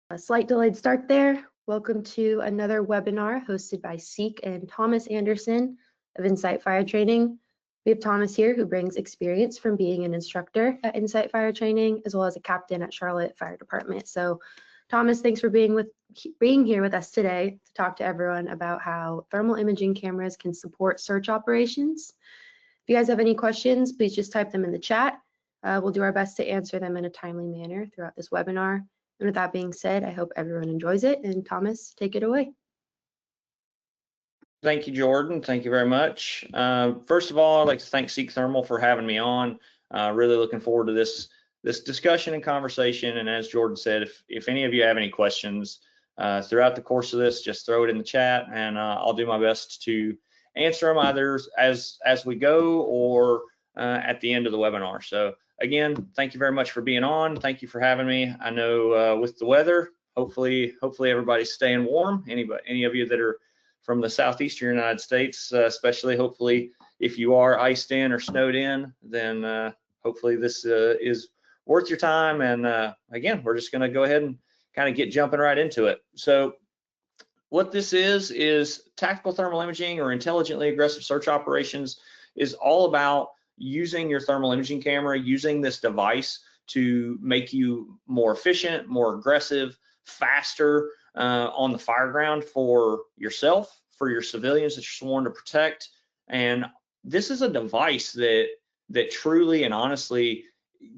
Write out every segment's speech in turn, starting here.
A slight delayed start there. Welcome to another webinar hosted by Seek and Thomas Anderson of Insight Fire Training. We have Thomas here who brings experience from being an instructor at Insight Fire Training as well as a captain at Charlotte Fire Department. So Thomas, thanks for being here with us today to talk to everyone about how thermal imaging cameras can support search operations. If you guys have any questions, please just type them in the chat. We'll do our best to answer them in a timely manner throughout this webinar. And with that being said, I hope everyone enjoys it. And Thomas, take it away. Thank you, Jordan. Thank you very much. First of all, I'd like to thank Seek Thermal for having me on. Really looking forward to this discussion and conversation. And as Jordan said, if any of you have any questions throughout the course of this, just throw it in the chat, and I'll do my best to answer them either as we go or at the end of the webinar. So again, thank you very much for being on. Thank you for having me. I know with the weather, hopefully everybody's staying warm. Any of you that are from the southeastern United States, especially, hopefully if you are iced in or snowed in, then hopefully this is worth your time. And again, we're just going to go ahead and kind of get jumping right into it. So what this is tactical thermal imaging, or intelligently aggressive search operations, is all about using your thermal imaging camera, using this device to make you more efficient, more aggressive, faster on the fire ground for yourself, for your civilians that you're sworn to protect. And this is a device that truly and honestly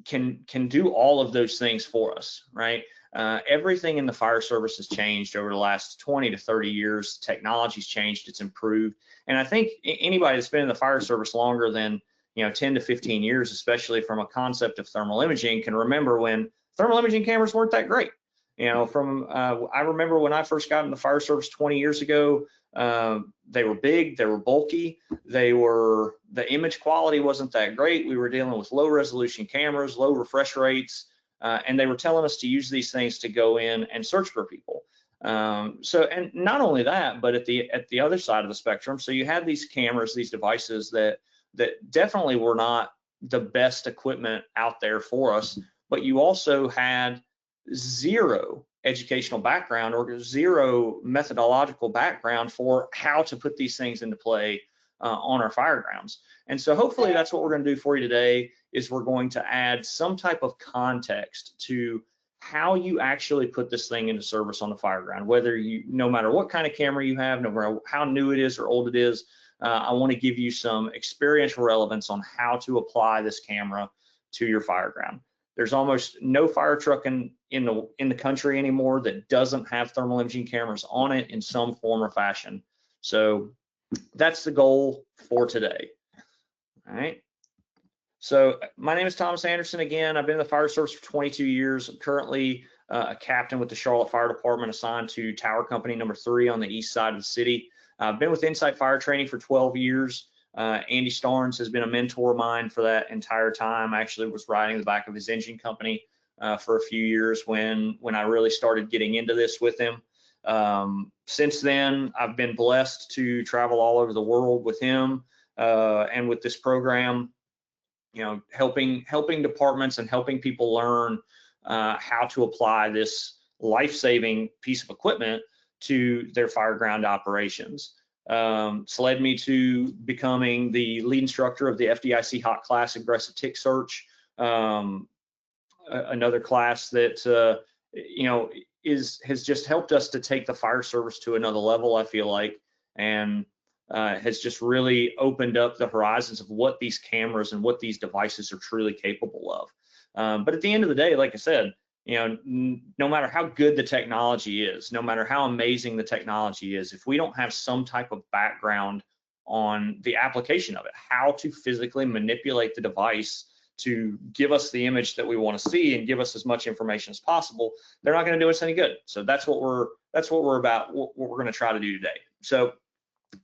can do all of those things for us, right? Everything in the fire service has changed over the last 20 to 30 years. Technology's changed, it's improved. And I think anybody that's been in the fire service longer than 10 to 15 years, especially from a concept of thermal imaging, can remember when thermal imaging cameras weren't that great. I remember when I first got in the fire service 20 years ago, they were big, they were bulky, the image quality wasn't that great. We were dealing with low resolution cameras, low refresh rates, and they were telling us to use these things to go in and search for people. And not only that, but at the other side of the spectrum, so you had these cameras, these devices that definitely were not the best equipment out there for us, but you also had zero educational background or zero methodological background for how to put these things into play on our fire grounds. And so hopefully that's what we're going to do for you today, is we're going to add some type of context to how you actually put this thing into service on the fire ground, no matter what kind of camera you have, no matter how new it is or old it is. I want to give you some experiential relevance on how to apply this camera to your fire ground. There's almost no fire truck in the country anymore that doesn't have thermal imaging cameras on it in some form or fashion. So that's the goal for today. All right. So my name is Thomas Anderson. Again, I've been in the fire service for 22 years. I'm currently a captain with the Charlotte Fire Department, assigned to Tower Company number 3 on the east side of the city. I've been with Insight Fire Training for 12 years. Andy Starnes has been a mentor of mine for that entire time. I actually was riding the back of his engine company for a few years when I really started getting into this with him. Since then, I've been blessed to travel all over the world with him and with this program, helping departments and helping people learn how to apply this life-saving piece of equipment to their fire ground operations. It's led me to becoming the lead instructor of the FDIC Hot Class Aggressive TIC Search, another class that has just helped us to take the fire service to another level, I feel like, and has just really opened up the horizons of what these cameras and what these devices are truly capable of. But at the end of the day, like I said, no matter how good the technology is, no matter how amazing the technology is, if we don't have some type of background on the application of it, how to physically manipulate the device to give us the image that we want to see and give us as much information as possible, they're not going to do us any good. So that's what we're about, what we're going to try to do today. So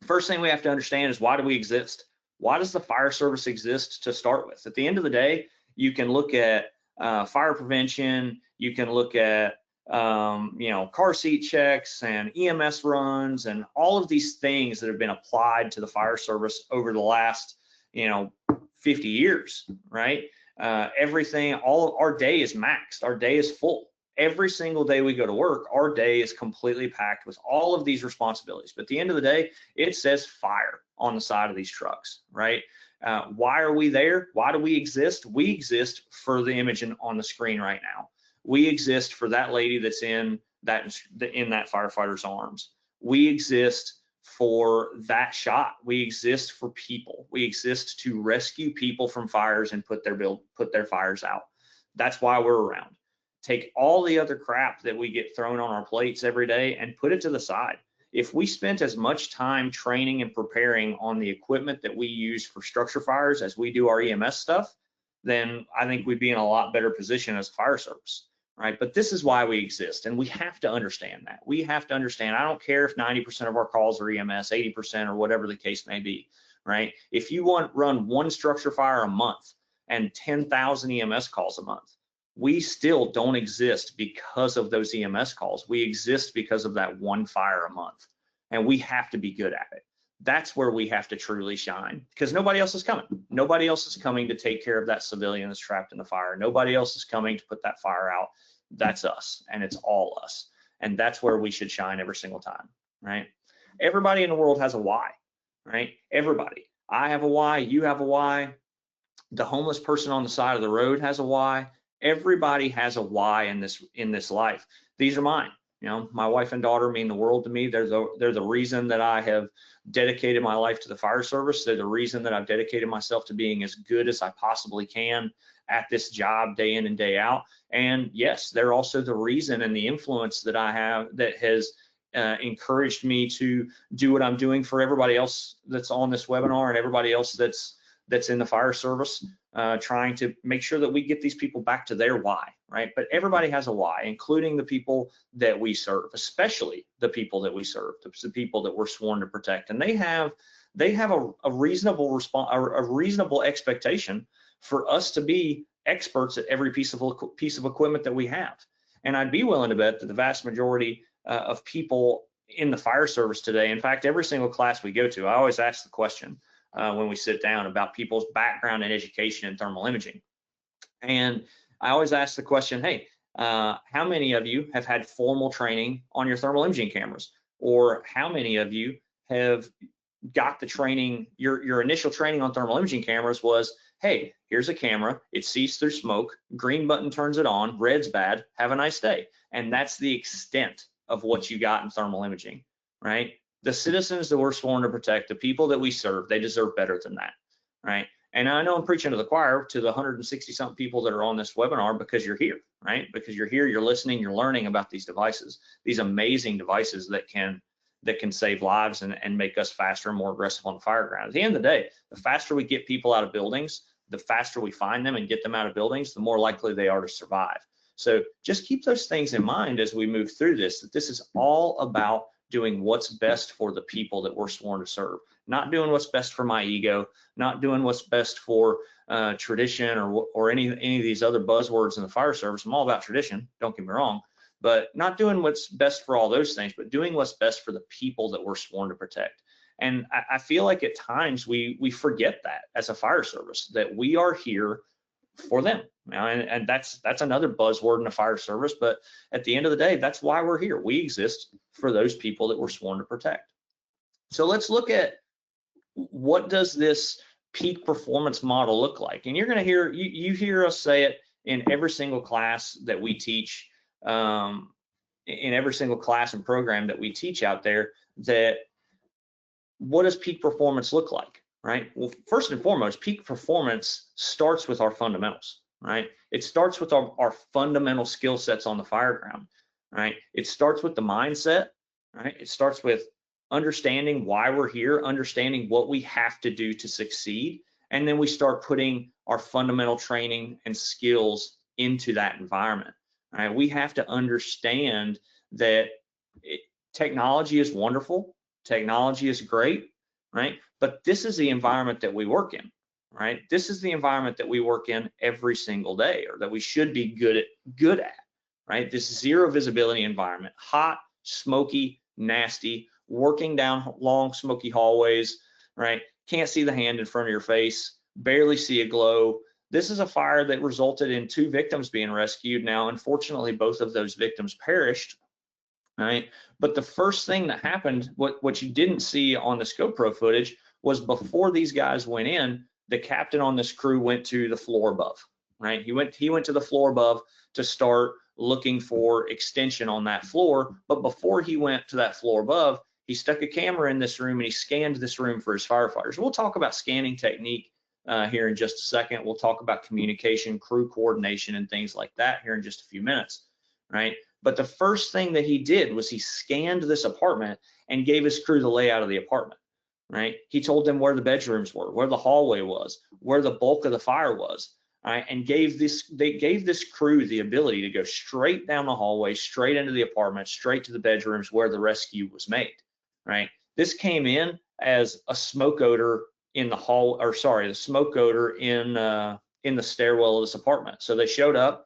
first thing we have to understand is, why do we exist? Why does the fire service exist to start with? At the end of the day, you can look at fire prevention, you can look at car seat checks and EMS runs and all of these things that have been applied to the fire service over the last 50 years, right? Everything, all our day is maxed, our day is full. every single day we go to work, our day is completely packed with all of these responsibilities. But at the end of the day, it says fire on the side of these trucks, right? Why are we there? Why do we exist? We exist for the image on the screen right now. We exist for that lady that's in that firefighter's arms. We exist for that shot. We exist for people. We exist to rescue people from fires and put their fires out. That's why we're around. Take all the other crap that we get thrown on our plates every day and put it to the side. If we spent as much time training and preparing on the equipment that we use for structure fires as we do our EMS stuff, then I think we'd be in a lot better position as a fire service, right? But this is why we exist, and we have to understand that. We have to understand, I don't care if 90% of our calls are EMS, 80% or whatever the case may be, right? If you run one structure fire a month and 10,000 EMS calls a month, we still don't exist because of those EMS calls. We exist because of that one fire a month, and we have to be good at it. That's where we have to truly shine, because nobody else is coming. Nobody else is coming to take care of that civilian that's trapped in the fire. Nobody else is coming to put that fire out. That's us, and it's all us. And that's where we should shine every single time, right? Everybody in the world has a why, right? Everybody. I have a why, you have a why. The homeless person on the side of the road has a why. Everybody has a why in this life. These are mine. You know, my wife and daughter mean the world to me. They're the reason that I have dedicated my life to the fire service. They're the reason that I've dedicated myself to being as good as I possibly can at this job day in and day out. And yes, they're also the reason and the influence that I have that has encouraged me to do what I'm doing for everybody else that's on this webinar and everybody else that's in the fire service, trying to make sure that we get these people back to their why, right? But everybody has a why, including the people that we serve, especially the people that we serve, the people that we're sworn to protect. And they have a reasonable response, a reasonable expectation for us to be experts at every piece of equipment that we have. And I'd be willing to bet that the vast majority of people in the fire service today, in fact, every single class we go to, I always ask the question, when we sit down about people's background and education in thermal imaging. And I always ask the question, hey, how many of you have had formal training on your thermal imaging cameras? Or how many of you have got the training, your initial training on thermal imaging cameras was, hey, here's a camera, it sees through smoke, green button turns it on, red's bad, have a nice day. And that's the extent of what you got in thermal imaging, right? The citizens that we're sworn to protect, the people that we serve, they deserve better than that, right? And I know I'm preaching to the choir, to the 160 something people that are on this webinar, because you're here, right? Because you're here, you're listening, you're learning about these devices, these amazing devices that can save lives and make us faster and more aggressive on the fire ground. At the end of the day, the faster we get people out of buildings, the faster we find them and get them out of buildings, the more likely they are to survive. So just keep those things in mind as we move through this, that this is all about doing what's best for the people that we're sworn to serve, not doing what's best for my ego, not doing what's best for tradition or any of these other buzzwords in the fire service. I'm all about tradition, don't get me wrong, but not doing what's best for all those things, but doing what's best for the people that we're sworn to protect. And I feel like at times we forget that as a fire service, that we are here for them. And that's another buzzword in the fire service, but at the end of the day, that's why we're here. We exist for those people that we're sworn to protect. So let's look at, what does this peak performance model look like? And you're going to hear, you hear us say it in every single class that we teach, in every single class and program that we teach out there, that what does peak performance look like, right? Well, first and foremost, peak performance starts with our fundamentals, right? It starts with our fundamental skill sets on the fire ground, right? It starts with the mindset, right? It starts with understanding why we're here, understanding what we have to do to succeed, and then we start putting our fundamental training and skills into that environment, right? We have to understand that technology is wonderful, technology is great, right? But this is the environment that we work in, right? This is the environment that we work in every single day, or that we should be good at, right? This zero visibility environment, hot, smoky, nasty, working down long, smoky hallways, right? Can't see the hand in front of your face, barely see a glow. This is a fire that resulted in 2 victims being rescued. Now, unfortunately, both of those victims perished, right? But the first thing that happened, what you didn't see on the GoPro footage, was before these guys went in, the captain on this crew went to the floor above, right? He went to the floor above to start looking for extension on that floor. But before he went to that floor above, he stuck a camera in this room and he scanned this room for his firefighters. We'll talk about scanning technique here in just a second. We'll talk about communication, crew coordination, and things like that here in just a few minutes, right? But the first thing that he did was he scanned this apartment and gave his crew the layout of the apartment, right? He told them where the bedrooms were, where the hallway was, where the bulk of the fire was, right? And gave this crew the ability to go straight down the hallway, straight into the apartment, straight to the bedrooms where the rescue was made, right? This came in as a smoke odor in the hall, or sorry, the smoke odor in the stairwell of this apartment. So they showed up.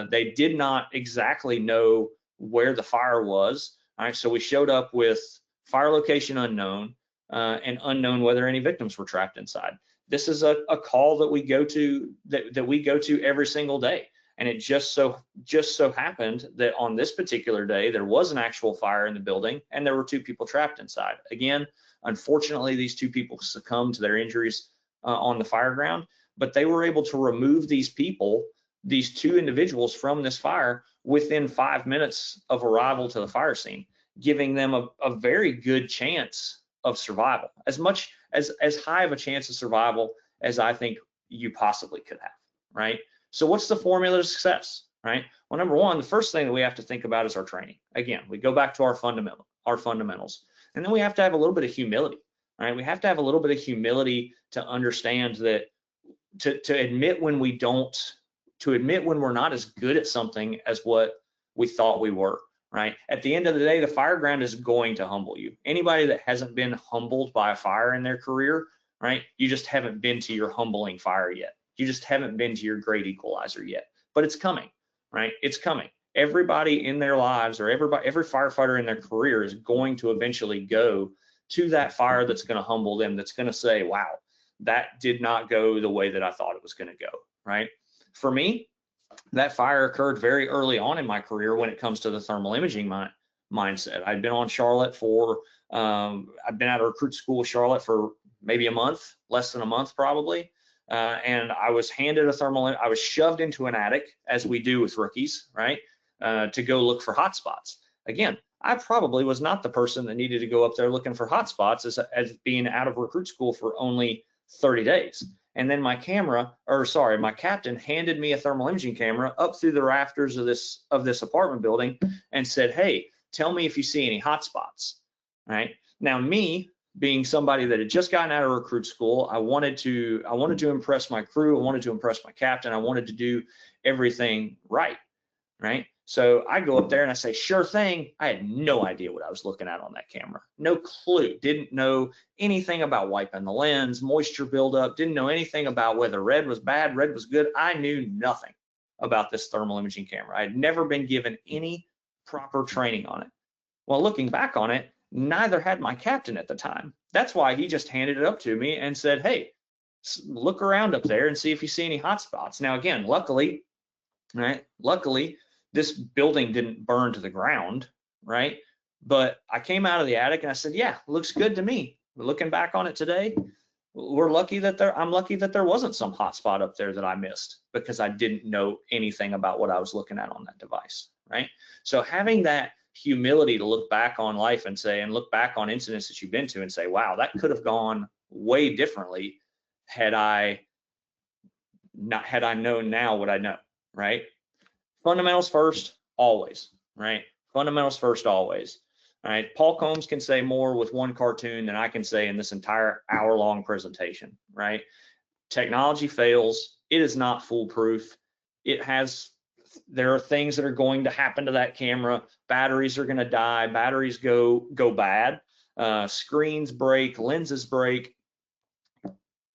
They did not exactly know where the fire was. All right, so we showed up with fire location unknown and unknown whether any victims were trapped inside. This is a call that we go to that we go to every single day. And it just so happened that on this particular day, there was an actual fire in the building and there were 2 people trapped inside. Again, unfortunately, these 2 people succumbed to their injuries on the fire ground, but they were able to remove these people, these 2 individuals, from this fire within 5 minutes of arrival to the fire scene, giving them a very good chance of survival, as high of a chance of survival as I think you possibly could have, right? So what's the formula to success, right? Well, number one, the first thing that we have to think about is our training. Again, we go back to our fundamentals, and then we have to have a little bit of humility, right? We have to have a little bit of humility to understand that to admit when we're not as good at something as what we thought we were, right? At the end of the day, the fire ground is going to humble you. Anybody that hasn't been humbled by a fire in their career, right? You just haven't been to your humbling fire yet. You just haven't been to your great equalizer yet, but it's coming, right? It's coming. Everybody in their lives, or every firefighter in their career, is going to eventually go to that fire that's going to humble them, that's going to say, wow, that did not go the way that I thought it was going to go, right? For me, that fire occurred very early on in my career when it comes to the thermal imaging mindset. I'd been on Charlotte I've been at a recruit school, Charlotte, for maybe a month, less than a month probably. And I was handed I was shoved into an attic, as we do with rookies, right? To go look for hotspots. Again, I probably was not the person that needed to go up there looking for hotspots as being out of recruit school for only 30 days. And then my captain handed me a thermal imaging camera up through the rafters of this apartment building and said, hey, tell me if you see any hotspots, right? Now, me, being somebody that had just gotten out of recruit school, I wanted to impress my crew. I wanted to impress my captain. I wanted to do everything right, right? So I go up there and I say, sure thing. I had no idea what I was looking at on that camera. No clue. Didn't know anything about wiping the lens, moisture buildup. Didn't know anything about whether red was bad, red was good. I knew nothing about this thermal imaging camera. I had never been given any proper training on it. Well, looking back on it, neither had my captain at the time. That's why he just handed it up to me and said, hey, look around up there and see if you see any hot spots. Now, again, luckily, this building didn't burn to the ground, right? But I came out of the attic and I said, yeah, looks good to me. Looking back on it today, I'm lucky that there wasn't some hot spot up there that I missed because I didn't know anything about what I was looking at on that device, right? So having that humility to look back on life and look back on incidents that you've been to and say, wow, that could have gone way differently had I known now what I know, right? Fundamentals first, always, right? Fundamentals first, always. All right. Paul Combs can say more with one cartoon than I can say in this entire hour-long presentation, right? Technology fails. It is not foolproof. There are things that are going to happen to that camera. Batteries are going to die. Batteries go bad. Screens break. Lenses break.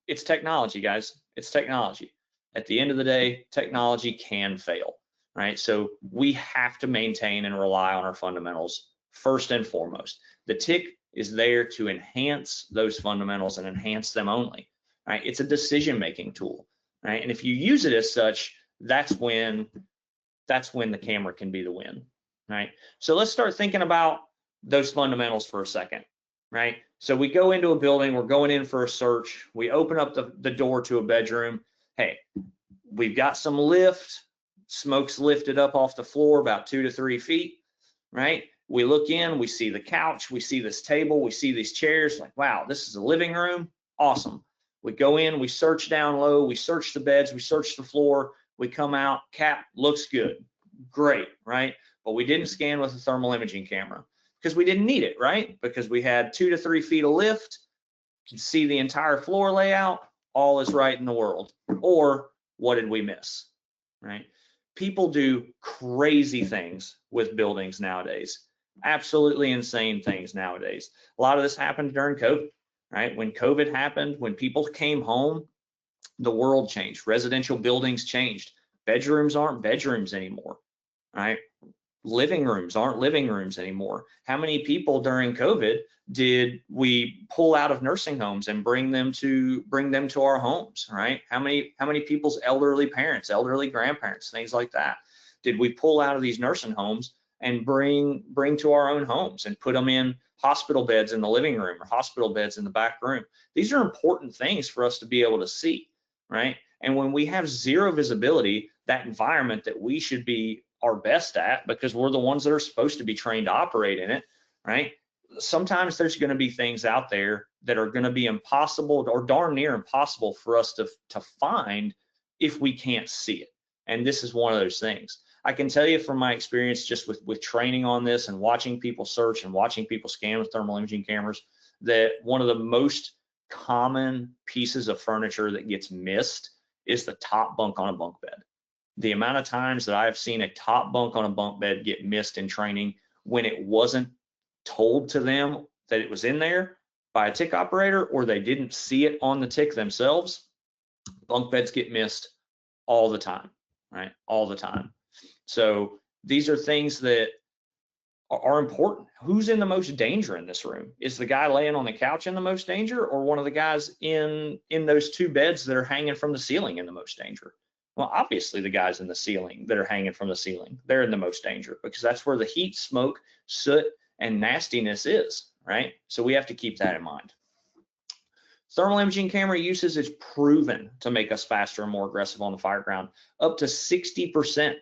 It's technology, guys. It's technology. At the end of the day, technology can fail, right? So we have to maintain and rely on our fundamentals first and foremost. The TIC is there to enhance those fundamentals and enhance them only, right? It's a decision-making tool, right? And if you use it as such, that's when the camera can be the win, right? So let's start thinking about those fundamentals for a second, right? So we go into a building, we're going in for a search, we open up the door to a bedroom. Hey, we've got some lift, smoke's lifted up off the floor about 2 to 3 feet, right? We look in, we see the couch, we see this table, we see these chairs, like, wow, this is a living room, awesome. We go in, we search down low, we search the beds, we search the floor, we come out, cap looks good, great, right? But we didn't scan with a thermal imaging camera because we didn't need it, right? Because we had 2 to 3 feet of lift, you can see the entire floor layout, all is right in the world. Or what did we miss, right? People do crazy things with buildings nowadays, absolutely insane things nowadays. A lot of this happened during COVID, right? When COVID happened, when people came home, the world changed. Residential buildings changed. Bedrooms aren't bedrooms anymore, right? Living rooms aren't living rooms anymore. How many people during COVID did we pull out of nursing homes and bring them to our homes, right? How many people's elderly parents, elderly grandparents, things like that, did we pull out of these nursing homes and bring to our own homes and put them in hospital beds in the living room or hospital beds in the back room? These are important things for us to be able to see, right? And when we have zero visibility, that environment that we should be our best at, because we're the ones that are supposed to be trained to operate in it, right? Sometimes there's going to be things out there that are going to be impossible or darn near impossible for us to find if we can't see it. And this is one of those things. I can tell you from my experience just with training on this and watching people search and watching people scan with thermal imaging cameras, that one of the most common pieces of furniture that gets missed is the top bunk on a bunk bed. The amount of times that I've seen a top bunk on a bunk bed get missed in training when it wasn't told to them that it was in there by a TIC operator, or they didn't see it on the TIC themselves, bunk beds get missed all the time, right? All the time. So these are things that are important. Who's in the most danger in this room? Is the guy laying on the couch in the most danger, or one of the guys in those 2 beds that are hanging from the ceiling in the most danger? Well, obviously the guys in the ceiling that are hanging from the ceiling, they're in the most danger, because that's where the heat, smoke, soot, and nastiness is, right? So we have to keep that in mind. Thermal imaging camera usage is proven to make us faster and more aggressive on the fire ground, up to 60%,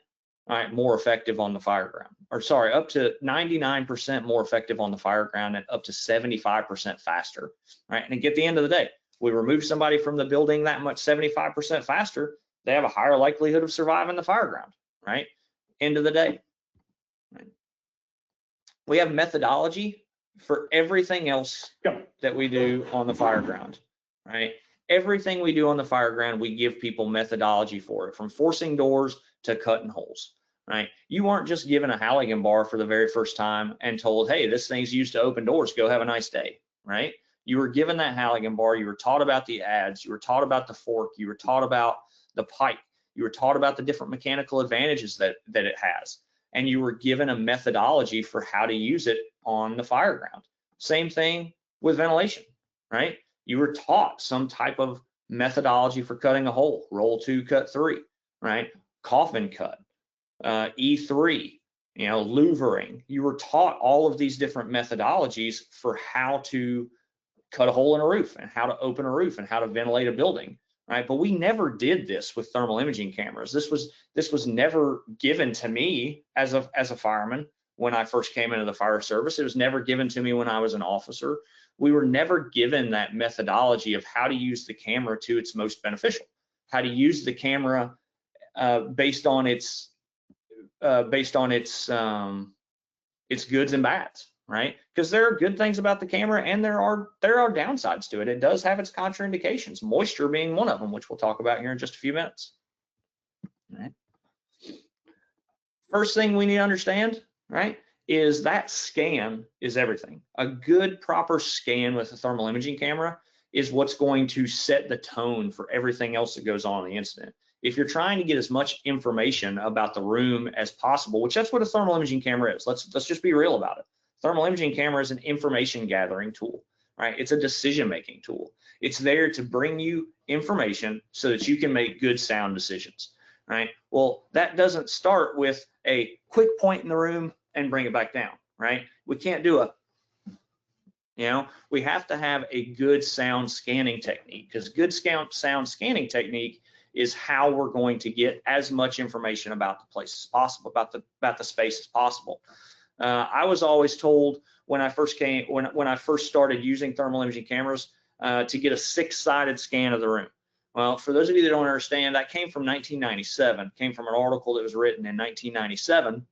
right, more effective on the fire ground, or sorry, up to 99% more effective on the fire ground and up to 75% faster, right? And at the end of the day, we remove somebody from the building that much 75% faster, they have a higher likelihood of surviving the fire ground, right? End of the day. Right? We have methodology for everything else that we do on the fire ground, right? Everything we do on the fire ground, we give people methodology for it, from forcing doors to cutting holes, right? You aren't just given a Halligan bar for the very first time and told, hey, this thing's used to open doors, go have a nice day, right? You were given that Halligan bar, you were taught about the adze, you were taught about the fork, you were taught about the pipe, you were taught about the different mechanical advantages that it has, and you were given a methodology for how to use it on the fire ground. Same thing with ventilation, right? You were taught some type of methodology for cutting a hole, roll 2, cut 3, right? Coffin cut, E3, louvering. You were taught all of these different methodologies for how to cut a hole in a roof and how to open a roof and how to ventilate a building, right? But we never did this with thermal imaging cameras. This was never given to me as a fireman when I first came into the fire service. It was never given to me when I was an officer. We were never given that methodology of how to use the camera to its most beneficial, how to use the camera based on its goods and bads, right? Because there are good things about the camera and there are downsides to it. It does have its contraindications, moisture being one of them, which we'll talk about here in just a few minutes. Right. First thing we need to understand, right, is that scan is everything. A good, proper scan with a thermal imaging camera is what's going to set the tone for everything else that goes on in the incident. If you're trying to get as much information about the room as possible, which that's what a thermal imaging camera is. Let's just be real about it. Thermal imaging camera is an information gathering tool, right? It's a decision-making tool. It's there to bring you information so that you can make good sound decisions, right? Well, that doesn't start with a quick point in the room and bring it back down, right? We can't do we have to have a good sound scanning technique, because good sound scanning technique is how we're going to get as much information about the place as possible, about the space as possible. I was always told when I first started using thermal imaging cameras to get a 6-sided scan of the room. Well, for those of you that don't understand, that came from 1997, came from an article that was written in 1997,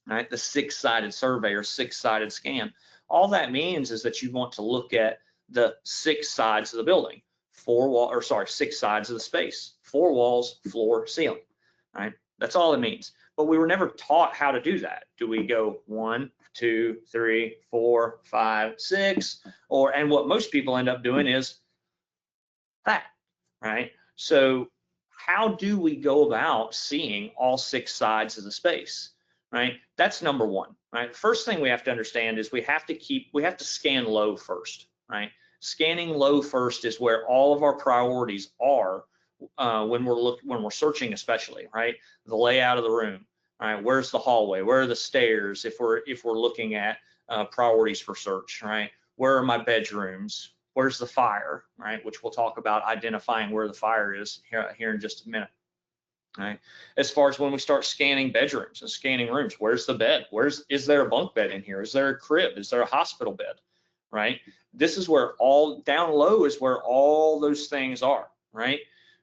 right? The 6-sided survey or 6-sided scan. All that means is that you want to look at the 6 sides of the building, 6 sides of the space, 4 walls, floor, ceiling, right? That's all it means. But we were never taught how to do that. Do we go 1, 2, 3, 4, 5, 6, and what most people end up doing is that, right? So how do we go about seeing all 6 sides of the space, right? That's number one, right? First thing we have to understand is we have to scan low first, right? Scanning low first is where all of our priorities are when we're searching, especially, right? The layout of the room, right? Where's the hallway? Where are the stairs? If we're looking at priorities for search, right? Where are my bedrooms? Where's the fire, right? Which we'll talk about identifying where the fire is here in just a minute, right? As far as when we start scanning bedrooms and scanning rooms, where's the bed? Is there a bunk bed in here? Is there a crib? Is there a hospital bed, right? This is where down low is where all those things are, right?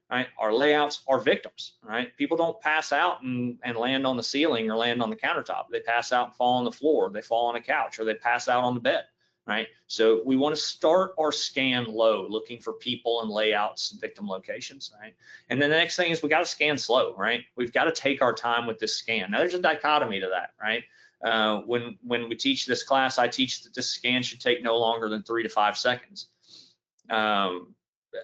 Right? Our layouts are victims, right? People don't pass out and land on the ceiling or land on the countertop. They pass out and fall on the floor, they fall on a couch, or they pass out on the bed, right? So we want to start our scan low, looking for people and layouts and victim locations, right? And then the next thing is we got to scan slow, right? We've got to take our time with this scan. Now there's a dichotomy to that, right? When we teach this class, I teach that this scan should take no longer than 3 to 5 seconds.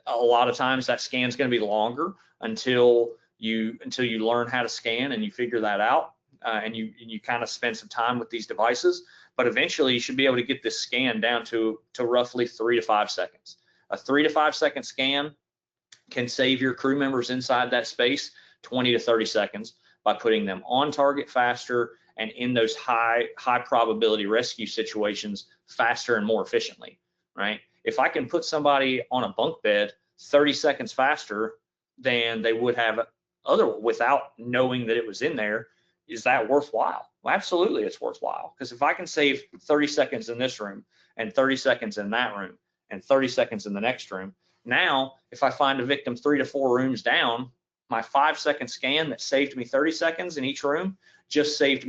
A lot of times that scan is going to be longer until you learn how to scan and you figure that out, and you kind of spend some time with these devices. But eventually you should be able to get this scan down to roughly 3 to 5 seconds. A 3 to 5 second scan can save your crew members inside that space 20 to 30 seconds by putting them on target faster and in those high probability rescue situations faster and more efficiently, right? If I can put somebody on a bunk bed 30 seconds faster than they would have without knowing that it was in there, is that worthwhile? Well, absolutely, it's worthwhile, because if I can save 30 seconds in this room and 30 seconds in that room and 30 seconds in the next room, now if I find a victim 3 to 4 rooms down, my 5-second scan that saved me 30 seconds in each room just saved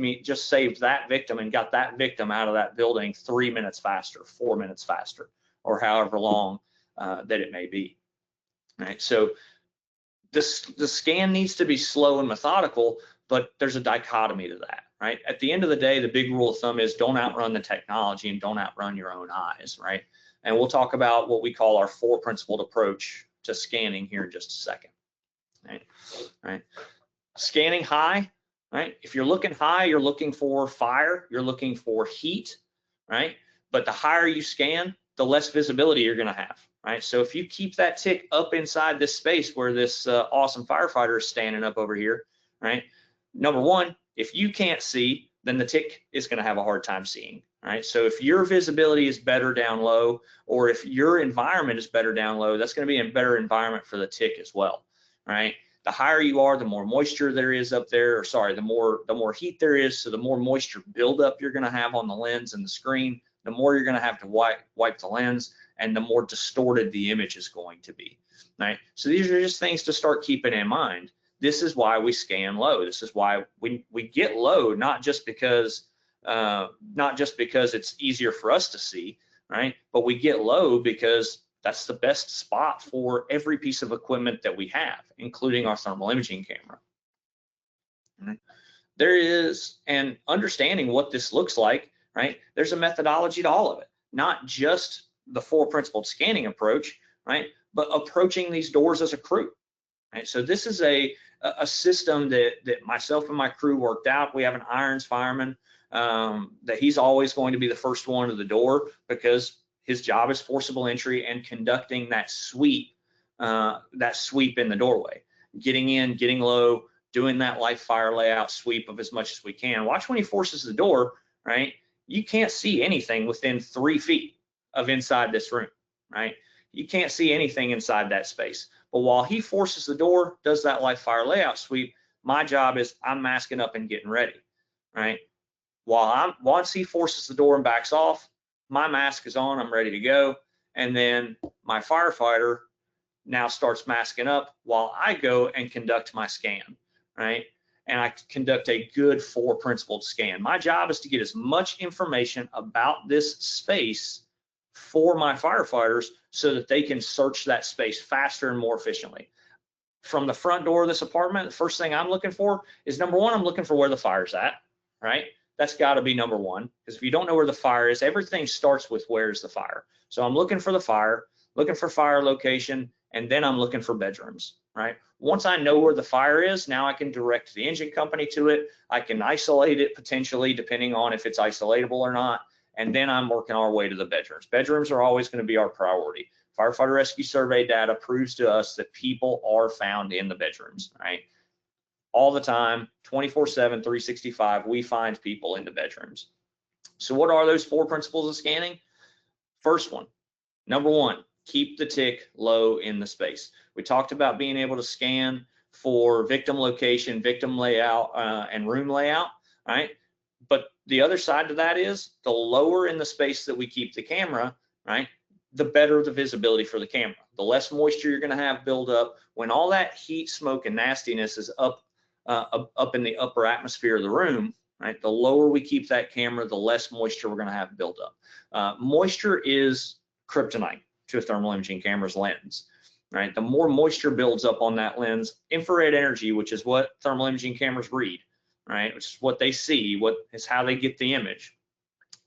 that victim and got that victim out of that building 3 minutes faster, 4 minutes faster, or however long that it may be, right? So the scan needs to be slow and methodical, but there's a dichotomy to that, right? At the end of the day, the big rule of thumb is don't outrun the technology and don't outrun your own eyes, right? And we'll talk about what we call our 4-principled approach to scanning here in just a second, right? Scanning high, right? If you're looking high, you're looking for fire, you're looking for heat, right? But the higher you scan, the less visibility you're going to have, right? So if you keep that TIC up inside this space where this awesome firefighter is standing up over here, right? Number one, if you can't see, then the TIC is going to have a hard time seeing, right? So if your visibility is better down low, or if your environment is better down low, that's going to be a better environment for the TIC as well, right? The higher you are, the more moisture there is up there, or sorry, the more heat there is, so the more moisture buildup you're going to have on the lens and the screen, the more you're going to have to wipe the lens, and the more distorted the image is going to be, right? So these are just things to start keeping in mind. This is why we scan low. This is why we get low, not just because it's easier for us to see, right? But we get low because that's the best spot for every piece of equipment that we have, including our thermal imaging camera. Right? There is, and understanding what this looks like, right? There's a methodology to all of it, not just the 4-principled scanning approach, right? But approaching these doors as a crew, right? So this is a system that myself and my crew worked out. We have an irons fireman that he's always going to be the first one to the door because His job is forcible entry and conducting that sweep in the doorway, getting in, getting low, doing that live fire layout sweep of as much as we can. Watch when he forces the door, right? You can't see anything within 3 feet of inside this room, right? You can't see anything inside that space. But while he forces the door, does that live fire layout sweep, my job is I'm masking up and getting ready, right? Once he forces the door and backs off, my mask is on, I'm ready to go. And then my firefighter now starts masking up while I go and conduct my scan, right? And I conduct a good 4 principled scan. My job is to get as much information about this space for my firefighters so that they can search that space faster and more efficiently. From the front door of this apartment, the first thing I'm looking for is, number one, I'm looking for where the fire's at, right? That's got to be number one, because if you don't know where the fire is, everything starts with where's the fire. So I'm looking for the fire, looking for fire location, and then I'm looking for bedrooms, right? Once I know where the fire is, now I can direct the engine company to it. I can isolate it potentially, depending on if it's isolatable or not. And then I'm working our way to the bedrooms. Bedrooms are always going to be our priority. Firefighter rescue survey data proves to us that people are found in the bedrooms, right? All the time, 24/7, 365, we find people in the bedrooms. So what are those 4 principles of scanning? First one, number one, keep the TIC low in the space. We talked about being able to scan for victim location, victim layout, and room layout, right? But the other side to that is the lower in the space that we keep the camera, right, the better the visibility for the camera. The less moisture you're going to have build up. When all that heat, smoke, and nastiness is up in the upper atmosphere of the room, right, the lower we keep that camera, the less moisture we're going to have build up. Moisture is kryptonite to a thermal imaging camera's lens, right? The more moisture builds up on that lens, infrared energy, which is what thermal imaging cameras read, right, which is what they see, what is how they get the image,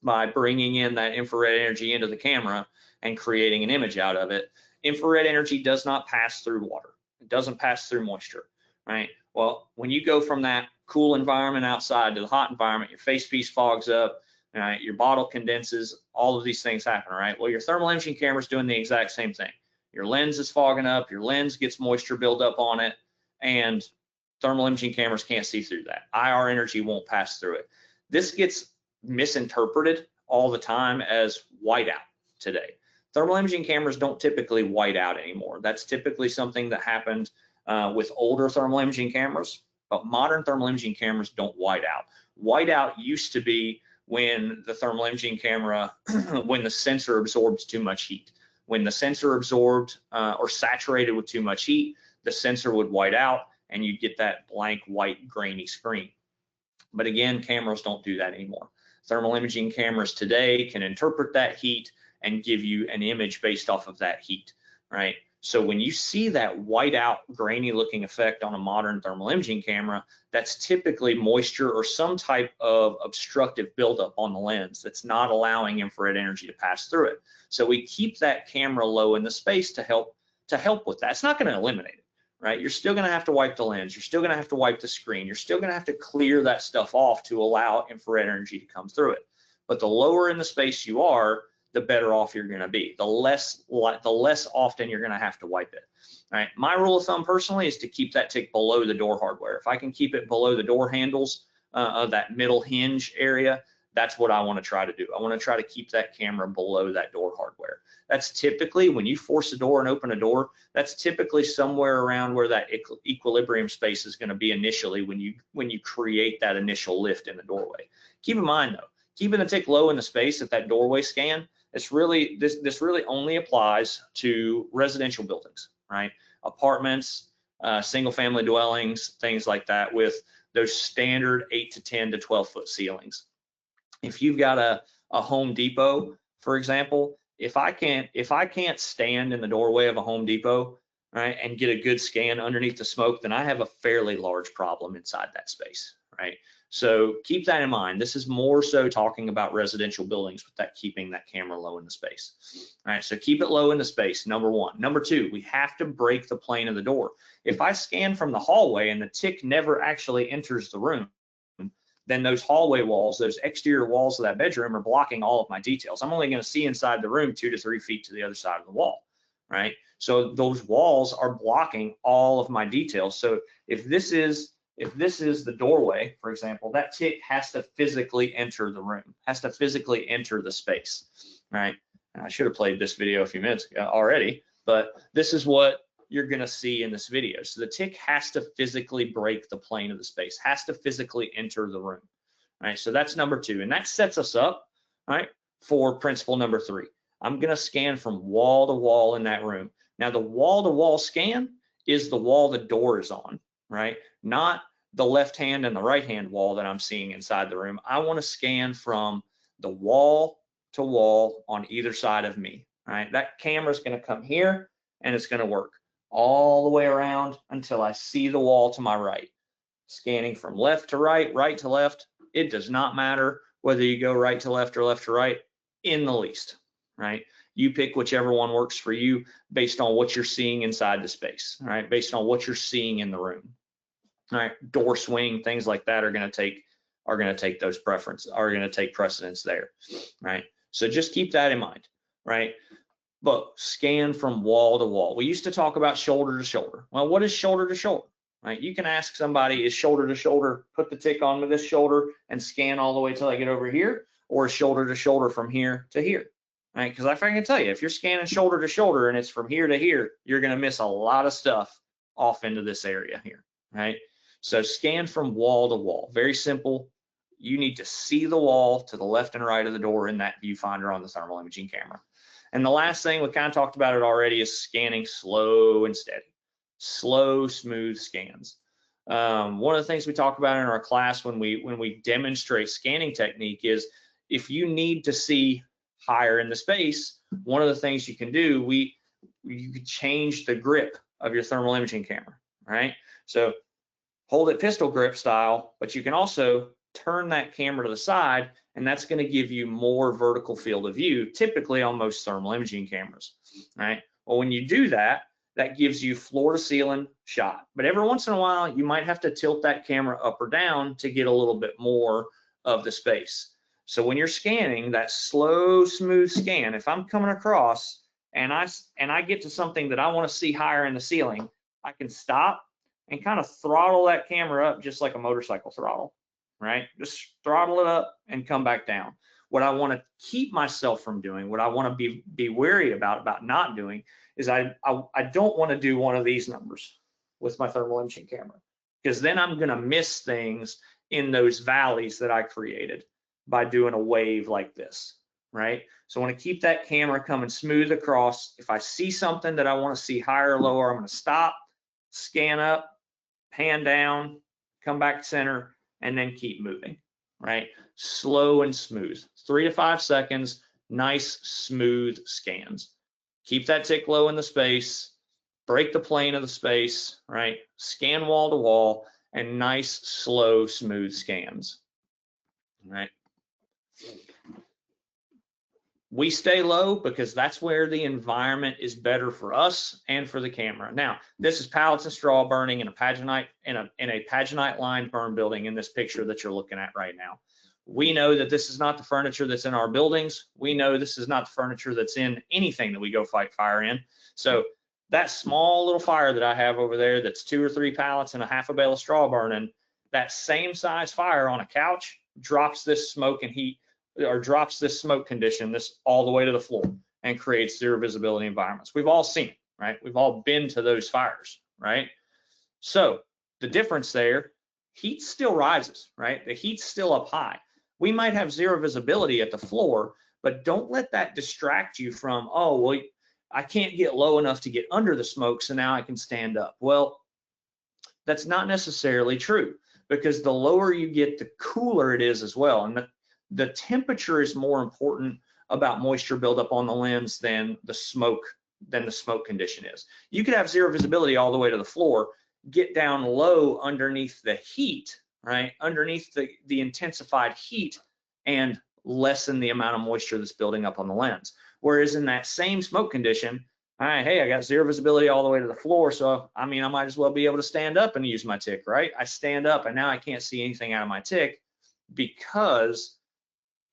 by bringing in that infrared energy into the camera and creating an image out of it. Infrared energy does not pass through water. It doesn't pass through moisture, right? Well, when you go from that cool environment outside to the hot environment, your face piece fogs up, right? Your bottle condenses, all of these things happen, right? Well, your thermal imaging camera is doing the exact same thing. Your lens is fogging up, your lens gets moisture buildup on it, and thermal imaging cameras can't see through that. IR energy won't pass through it. This gets misinterpreted all the time as whiteout today. Thermal imaging cameras don't typically white out anymore. That's typically something that happened with older thermal imaging cameras, but modern thermal imaging cameras don't white out. Whiteout used to be when the thermal imaging camera, when the sensor absorbs too much heat. When the sensor absorbed or saturated with too much heat, the sensor would white out and you'd get that blank white grainy screen. But again, cameras don't do that anymore. Thermal imaging cameras today can interpret that heat and give you an image based off of that heat, right? So when you see that white out grainy looking effect on a modern thermal imaging camera, that's typically moisture or some type of obstructive buildup on the lens that's not allowing infrared energy to pass through it. So we keep that camera low in the space to help with that. It's not going to eliminate it, right? You're still going to have to wipe the lens. You're still going to have to wipe the screen. You're still going to have to clear that stuff off to allow infrared energy to come through it. But the lower in the space you are, the better off you're going to be. The less often you're going to have to wipe it. All right. My rule of thumb personally is to keep that TIC below the door hardware. If I can keep it below the door handles of that middle hinge area, that's what I want to try to do. I want to try to keep that camera below that door hardware. That's typically when you force a door and open a door, that's typically somewhere around where that equilibrium space is going to be initially when you create that initial lift in the doorway. Keep in mind though, keeping the TIC low in the space at that doorway scan, this really only applies to residential buildings, right? Apartments, single family dwellings, things like that with those standard 8 to 10 to 12 foot ceilings. If you've got a Home Depot, for example, if I can't stand in the doorway of a Home Depot, right, and get a good scan underneath the smoke, then I have a fairly large problem inside that space, right? So keep that in mind. This is more so talking about residential buildings with that keeping that camera low in the space. All right, so keep it low in the space, number one. Number two, we have to break the plane of the door. If I scan from the hallway and the TIC never actually enters the room, then those hallway walls, those exterior walls of that bedroom are blocking all of my details. I'm only going to see inside the room 2 to 3 feet to the other side of the wall, right? So those walls are blocking all of my details. So if this is the doorway, for example, that tick has to physically enter the room, has to physically enter the space, right? And I should have played this video a few minutes ago already, but this is what you're going to see in this video. So the tick has to physically break the plane of the space, has to physically enter the room, right? So that's number 2, and that sets us up, right, for principle number 3. I'm going to scan from wall to wall in that room. Now, the wall-to-wall scan is the wall the door is on, right? Not the left-hand and the right-hand wall that I'm seeing inside the room. I want to scan from the wall to wall on either side of me, right? That camera is going to come here, and it's going to work all the way around until I see the wall to my right. Scanning from left to right, right to left, it does not matter whether you go right to left or left to right in the least, right? You pick whichever one works for you based on what you're seeing inside the space, right? Based on what you're seeing in the room. All right, door swing, things like that are going to take those preferences, are going to take precedence there, right? So just keep that in mind, right? But scan from wall to wall. We used to talk about shoulder to shoulder. Well, what is shoulder to shoulder, right? You can ask somebody, is shoulder to shoulder, put the tick on with this shoulder and scan all the way till I get over here, or is shoulder to shoulder from here to here? Right? Because I can tell you, if you're scanning shoulder to shoulder and it's from here to here, you're going to miss a lot of stuff off into this area here, right? So scan from wall to wall. Very simple. You need to see the wall to the left and right of the door in that viewfinder on the thermal imaging camera. And the last thing, we kind of talked about it already, is scanning slow and steady. Slow, smooth scans. One of the things we talk about in our class when we demonstrate scanning technique is if you need to see higher in the space, one of the things you can do, you could change the grip of your thermal imaging camera, right? So hold it pistol grip style, but you can also turn that camera to the side, and that's going to give you more vertical field of view, typically on most thermal imaging cameras, right? Well, when you do that, that gives you floor to ceiling shot. But every once in a while, you might have to tilt that camera up or down to get a little bit more of the space. So when you're scanning that slow, smooth scan, if I'm coming across and I get to something that I want to see higher in the ceiling, I can stop and kind of throttle that camera up just like a motorcycle throttle, right? Just throttle it up and come back down. What I want to keep myself from doing, what I want to be wary about not doing, is I don't want to do one of these numbers with my thermal imaging camera, because then I'm going to miss things in those valleys that I created by doing a wave like this, right? So I want to keep that camera coming smooth across. If I see something that I want to see higher or lower, I'm going to stop, scan up, pan down, come back center, and then keep moving, right? Slow and smooth, 3 to 5 seconds, nice, smooth scans. Keep that tick low in the space, break the plane of the space, right? Scan wall to wall, and nice, slow, smooth scans, right? We stay low because that's where the environment is better for us and for the camera. Now, this is pallets and straw burning in a paginite lined burn building in this picture that you're looking at right now. We know that this is not the furniture that's in our buildings. We know this is not the furniture that's in anything that we go fight fire in. So that small little fire that I have over there that's 2 or 3 pallets and a half a bale of straw burning, that same size fire on a couch drops this smoke and heat, or drops this smoke condition, this all the way to the floor, and creates zero visibility environments. We've all seen it, right? We've all been to those fires, right? So the difference there, heat still rises, right? The heat's still up high. We might have zero visibility at the floor, but don't let that distract you from, oh, well, I can't get low enough to get under the smoke, so now I can stand up. Well, that's not necessarily true, because the lower you get, the cooler it is as well. And the temperature is more important about moisture buildup on the lens than the smoke condition is. You could have zero visibility all the way to the floor, get down low underneath the heat, right? Underneath the intensified heat, and lessen the amount of moisture that's building up on the lens. Whereas in that same smoke condition, all right, hey, I got zero visibility all the way to the floor, so I mean, I might as well be able to stand up and use my tick, right? I stand up and now I can't see anything out of my tick. because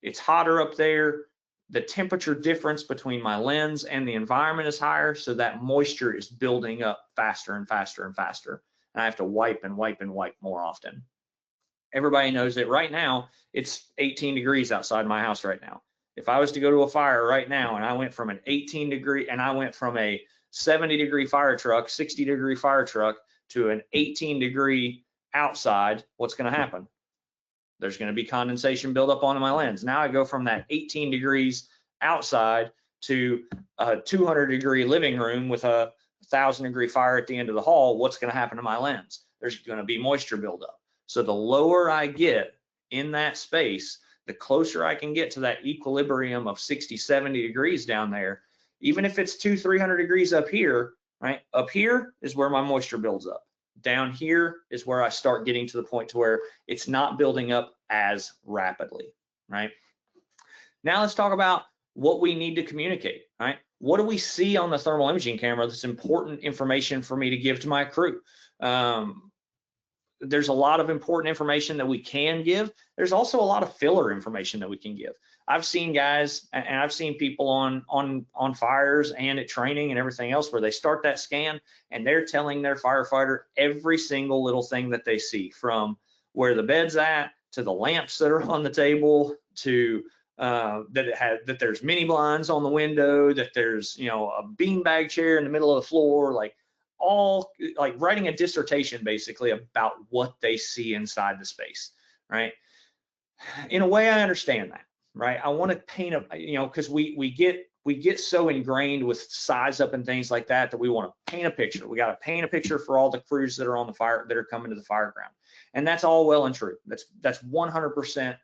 it's hotter up there. The temperature difference between my lens and the environment is higher, so that moisture is building up faster and faster and faster. And I have to wipe and wipe and wipe more often. Everybody knows that right now it's 18 degrees outside my house right now. If I was to go to a fire right now and I went from an 18 degree and I went from a 70 degree fire truck, 60 degree fire truck to an 18 degree outside, what's going to happen? There's going to be condensation buildup onto my lens. Now I go from that 18 degrees outside to a 200 degree living room with a 1,000 degree fire at the end of the hall. What's going to happen to my lens? There's going to be moisture buildup. So the lower I get in that space, the closer I can get to that equilibrium of 60, 70 degrees down there. Even if it's 200-300 degrees up here, right? Up here is where my moisture builds up. Down here is where I start getting to the point to where it's not building up as rapidly, right? Now let's talk about what we need to communicate, right? What do we see on the thermal imaging camera that's important information for me to give to my crew? There's a lot of important information that we can give. There's also a lot of filler information that we can give. I've seen guys, and I've seen people on fires and at training and everything else where they start that scan and they're telling their firefighter every single little thing that they see, from where the bed's at to the lamps that are on the table to that there's mini blinds on the window, that there's, you know, a beanbag chair in the middle of the floor, like writing a dissertation basically about what they see inside the space, right? In a way, I understand that, right? I want to paint a, you know, because we get so ingrained with size up and things like that that we want to paint a picture. We got to paint a picture for all the crews that are on the fire, that are coming to the fire ground, and that's all well and true. That's 100%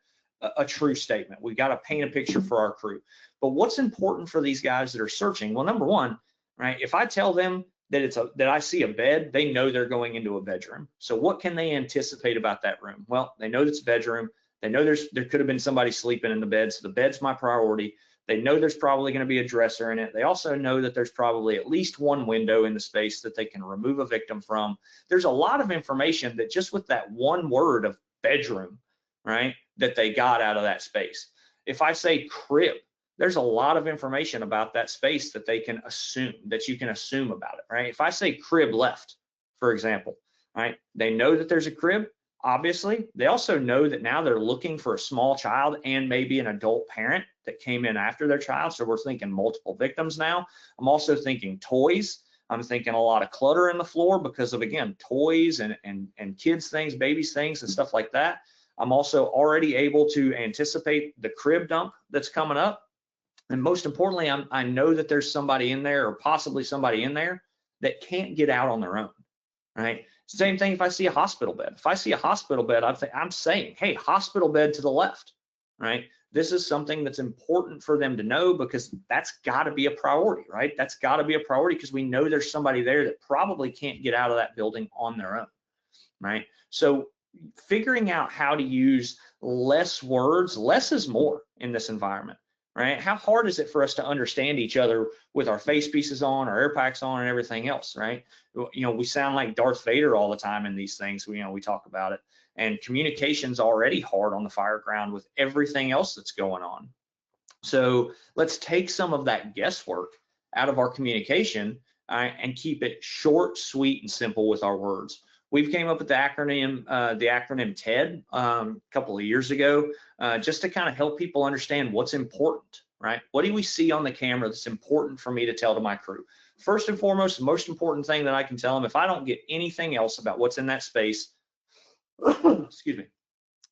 a true statement. We got to paint a picture for our crew. But what's important for these guys that are searching? Well, number one, right? If I tell them that I see a bed, they know they're going into a bedroom. So what can they anticipate about that room? Well, they know it's a bedroom. They know there could have been somebody sleeping in the bed, so the bed's my priority. They know there's probably going to be a dresser in it. They also know that there's probably at least one window in the space that they can remove a victim from. There's a lot of information that just with that one word of bedroom, right, that they got out of that space. If I say crib, there's a lot of information about that space that they can assume, that you can assume about it, right? If I say crib left, for example, right, they know that there's a crib. Obviously, they also know that now they're looking for a small child and maybe an adult parent that came in after their child. So we're thinking multiple victims now. I'm also thinking toys. I'm thinking a lot of clutter in the floor because of, again, toys and kids things, babies things and stuff like that. I'm also already able to anticipate the crib dump that's coming up. And most importantly, I know that there's somebody in there, or possibly somebody in there, that can't get out on their own, right? Same thing if I see a hospital bed. If I see a hospital bed, I'm saying, hey, hospital bed to the left, right? This is something that's important for them to know, because that's got to be a priority, right? That's got to be a priority because we know there's somebody there that probably can't get out of that building on their own, right? So figuring out how to use less words, less is more in this environment, right? How hard is it for us to understand each other with our face pieces on, our air packs on, and everything else, right? You know, we sound like Darth Vader all the time in these things. We talk about it, and communication's already hard on the fire ground with everything else that's going on. So let's take some of that guesswork out of our communication and keep it short, sweet, and simple with our words. We've came up with the acronym TED a couple of years ago, just to kind of help people understand what's important, right? What do we see on the camera that's important for me to tell to my crew? First and foremost, the most important thing that I can tell them, if I don't get anything else about what's in that space, excuse me,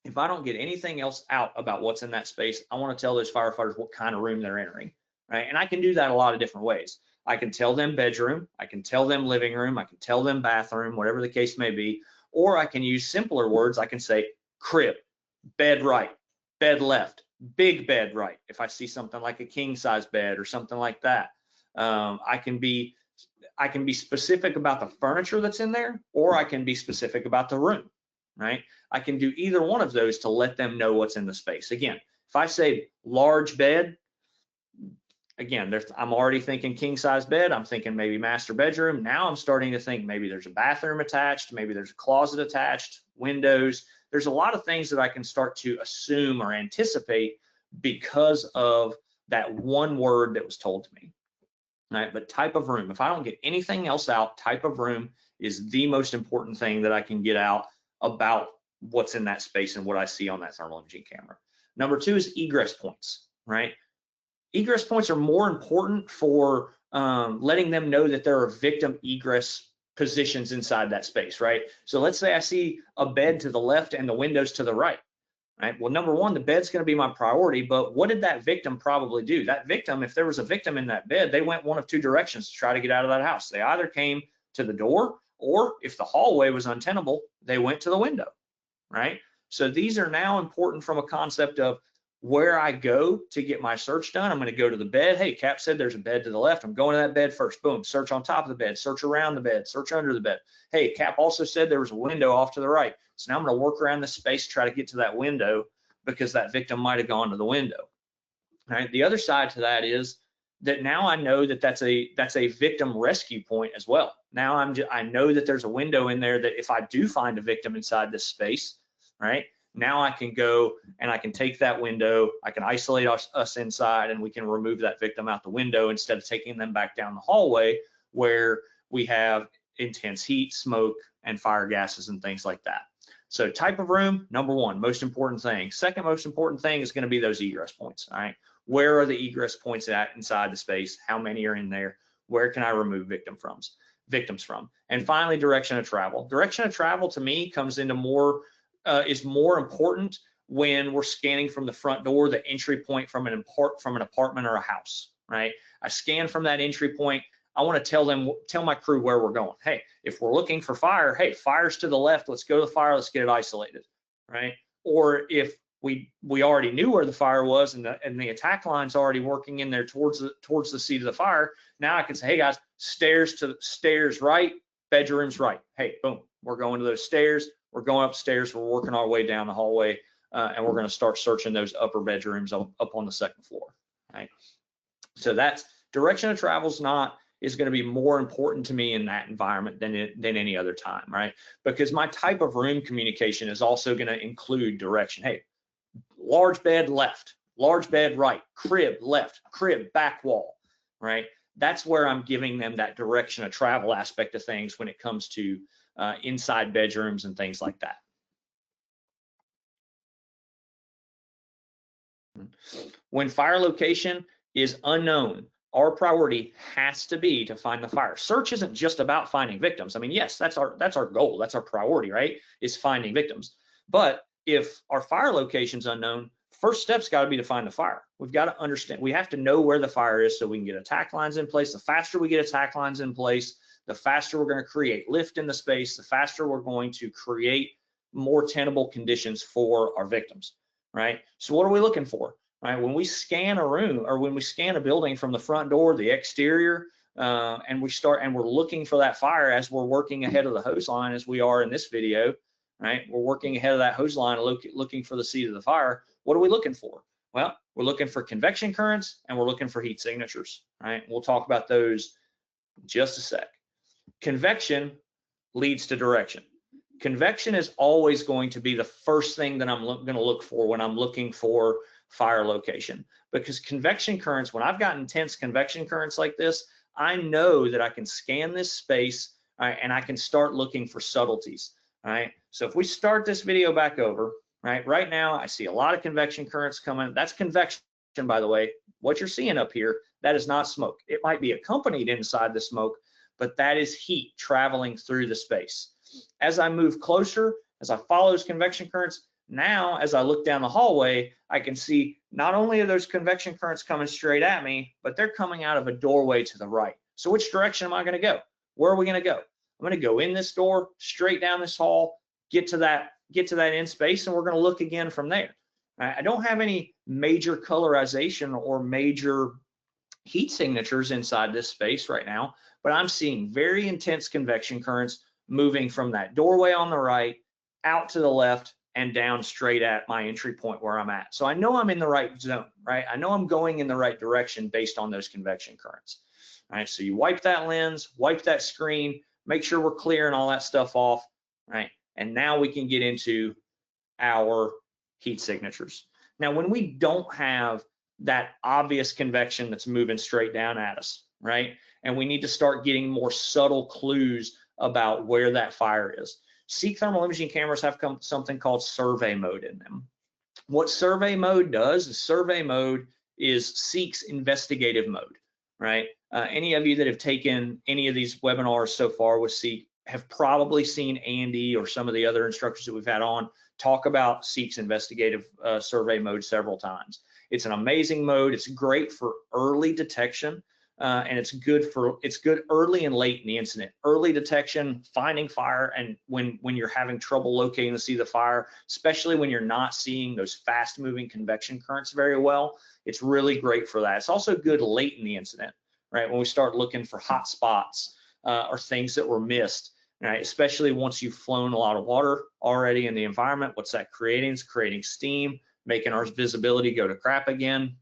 if I don't get anything else out about what's in that space, I want to tell those firefighters what kind of room they're entering, right? And I can do that a lot of different ways. I can tell them bedroom, I can tell them living room, I can tell them bathroom, whatever the case may be, or I can use simpler words. I can say crib, bed right, bed left, big bed right. If I see something like a king size bed or something like that, I can be specific about the furniture that's in there, or I can be specific about the room, right? I can do either one of those to let them know what's in the space. Again, if I say large bed, again, I'm already thinking king size bed. I'm thinking maybe master bedroom. Now I'm starting to think maybe there's a bathroom attached, maybe there's a closet attached, windows, there's a lot of things that I can start to assume or anticipate because of that one word that was told to me. Right? But type of room, if I don't get anything else out, type of room is the most important thing that I can get out about what's in that space and what I see on that thermal imaging camera. Number two is egress points, right? Egress points are more important for letting them know that there are victim egress positions inside that space, right? So let's say I see a bed to the left and the windows to the right. Right? Well, number one, the bed's going to be my priority, but what did that victim probably do? That victim, if there was a victim in that bed, they went one of two directions to try to get out of that house. They either came to the door, or if the hallway was untenable, they went to the window, right? So these are now important from a concept of where I go to get my search done. I'm going to go to the bed. Hey, Cap said there's a bed to the left. I'm going to that bed first. Boom, search on top of the bed, search around the bed, search under the bed. Hey, Cap also said there was a window off to the right. So now I'm going to work around the space, try to get to that window because that victim might have gone to the window. All right. The other side to that is that now I know that that's a victim rescue point as well. Now I know that there's a window in there that if I do find a victim inside this space, right? Now I can go and I can take that window, I can isolate us inside, and we can remove that victim out the window instead of taking them back down the hallway where we have intense heat, smoke, and fire gases and things like that. So type of room, number one, most important thing. Second most important thing is going to be those egress points, all right? Where are the egress points at inside the space? How many are in there? Where can I remove victims from? And finally, direction of travel. Direction of travel to me comes into is more important when we're scanning from the front door, the entry point from an apartment or a house, right? I scan from that entry point. I want to tell my crew where we're going. Hey, if we're looking for fire, hey, fire's to the left. Let's go to the fire. Let's get it isolated, right? Or if we already knew where the fire was and the attack line's already working in there towards the seat of the fire, now I can say, hey guys, stairs right, bedrooms right. Hey, boom, we're going to those stairs. We're going upstairs. We're working our way down the hallway, and we're going to start searching those upper bedrooms up on the second floor, right? So that's direction of travel is going to be more important to me in that environment than any other time, right? Because my type of room communication is also going to include direction. Hey, large bed left, large bed right, crib left, crib back wall, right? That's where I'm giving them that direction of travel aspect of things when it comes to inside bedrooms and things like that. When fire location is unknown, our priority has to be to find the fire. Search isn't just about finding victims. I mean, yes, that's our goal. That's our priority, right? Is finding victims. But if our fire location's unknown, first step's got to be to find the fire. We've got to understand, we have to know where the fire is so we can get attack lines in place. The faster we get attack lines in place, the faster we're going to create lift in the space, the faster we're going to create more tenable conditions for our victims, right? So what are we looking for? Right, when we scan a room or when we scan a building from the front door, the exterior, and we're looking for that fire as we're working ahead of the hose line, as we are in this video, right? We're working ahead of that hose line, looking for the seat of the fire. What are we looking for? Well, we're looking for convection currents and we're looking for heat signatures, right? We'll talk about those in just a sec. Convection leads to direction. Convection is always going to be the first thing that I'm going to look for when I'm looking for fire location, because convection currents, when I've got intense convection currents like this, I know that I can scan this space, right, and I can start looking for subtleties. Right. So if we start this video back over, right now I see a lot of convection currents coming. That's convection, by the way. What you're seeing up here, that is not smoke. It might be accompanied inside the smoke, but that is heat traveling through the space. As I move closer, as I follow those convection currents, now, as I look down the hallway, I can see not only are those convection currents coming straight at me, but they're coming out of a doorway to the right. So which direction am I going to go? Where are we going to go? I'm going to go in this door, straight down this hall, get to that end space, and we're going to look again from there. I don't have any major colorization or major heat signatures inside this space right now, but I'm seeing very intense convection currents moving from that doorway on the right out to the left and down straight at my entry point where I'm at. So I know I'm in the right zone, right? I know I'm going in the right direction based on those convection currents. All right, so you wipe that lens, wipe that screen, make sure we're clearing all that stuff off, right? And now we can get into our heat signatures. Now, when we don't have that obvious convection that's moving straight down at us, right? And we need to start getting more subtle clues about where that fire is. Seek thermal imaging cameras have something called survey mode in them. What survey mode does is survey mode is Seek's investigative mode, right? Any of you that have taken any of these webinars so far with Seek have probably seen Andy or some of the other instructors that we've had on talk about Seek's investigative survey mode several times. It's an amazing mode. It's great for early detection, and it's good early and late in the incident. Early detection, finding fire, and when you're having trouble locating to see the fire, especially when you're not seeing those fast-moving convection currents very well, it's really great for that. It's also good late in the incident, right? When we start looking for hot spots or things that were missed, right? Especially once you've flown a lot of water already in the environment. What's that creating? It's creating steam, making our visibility go to crap again,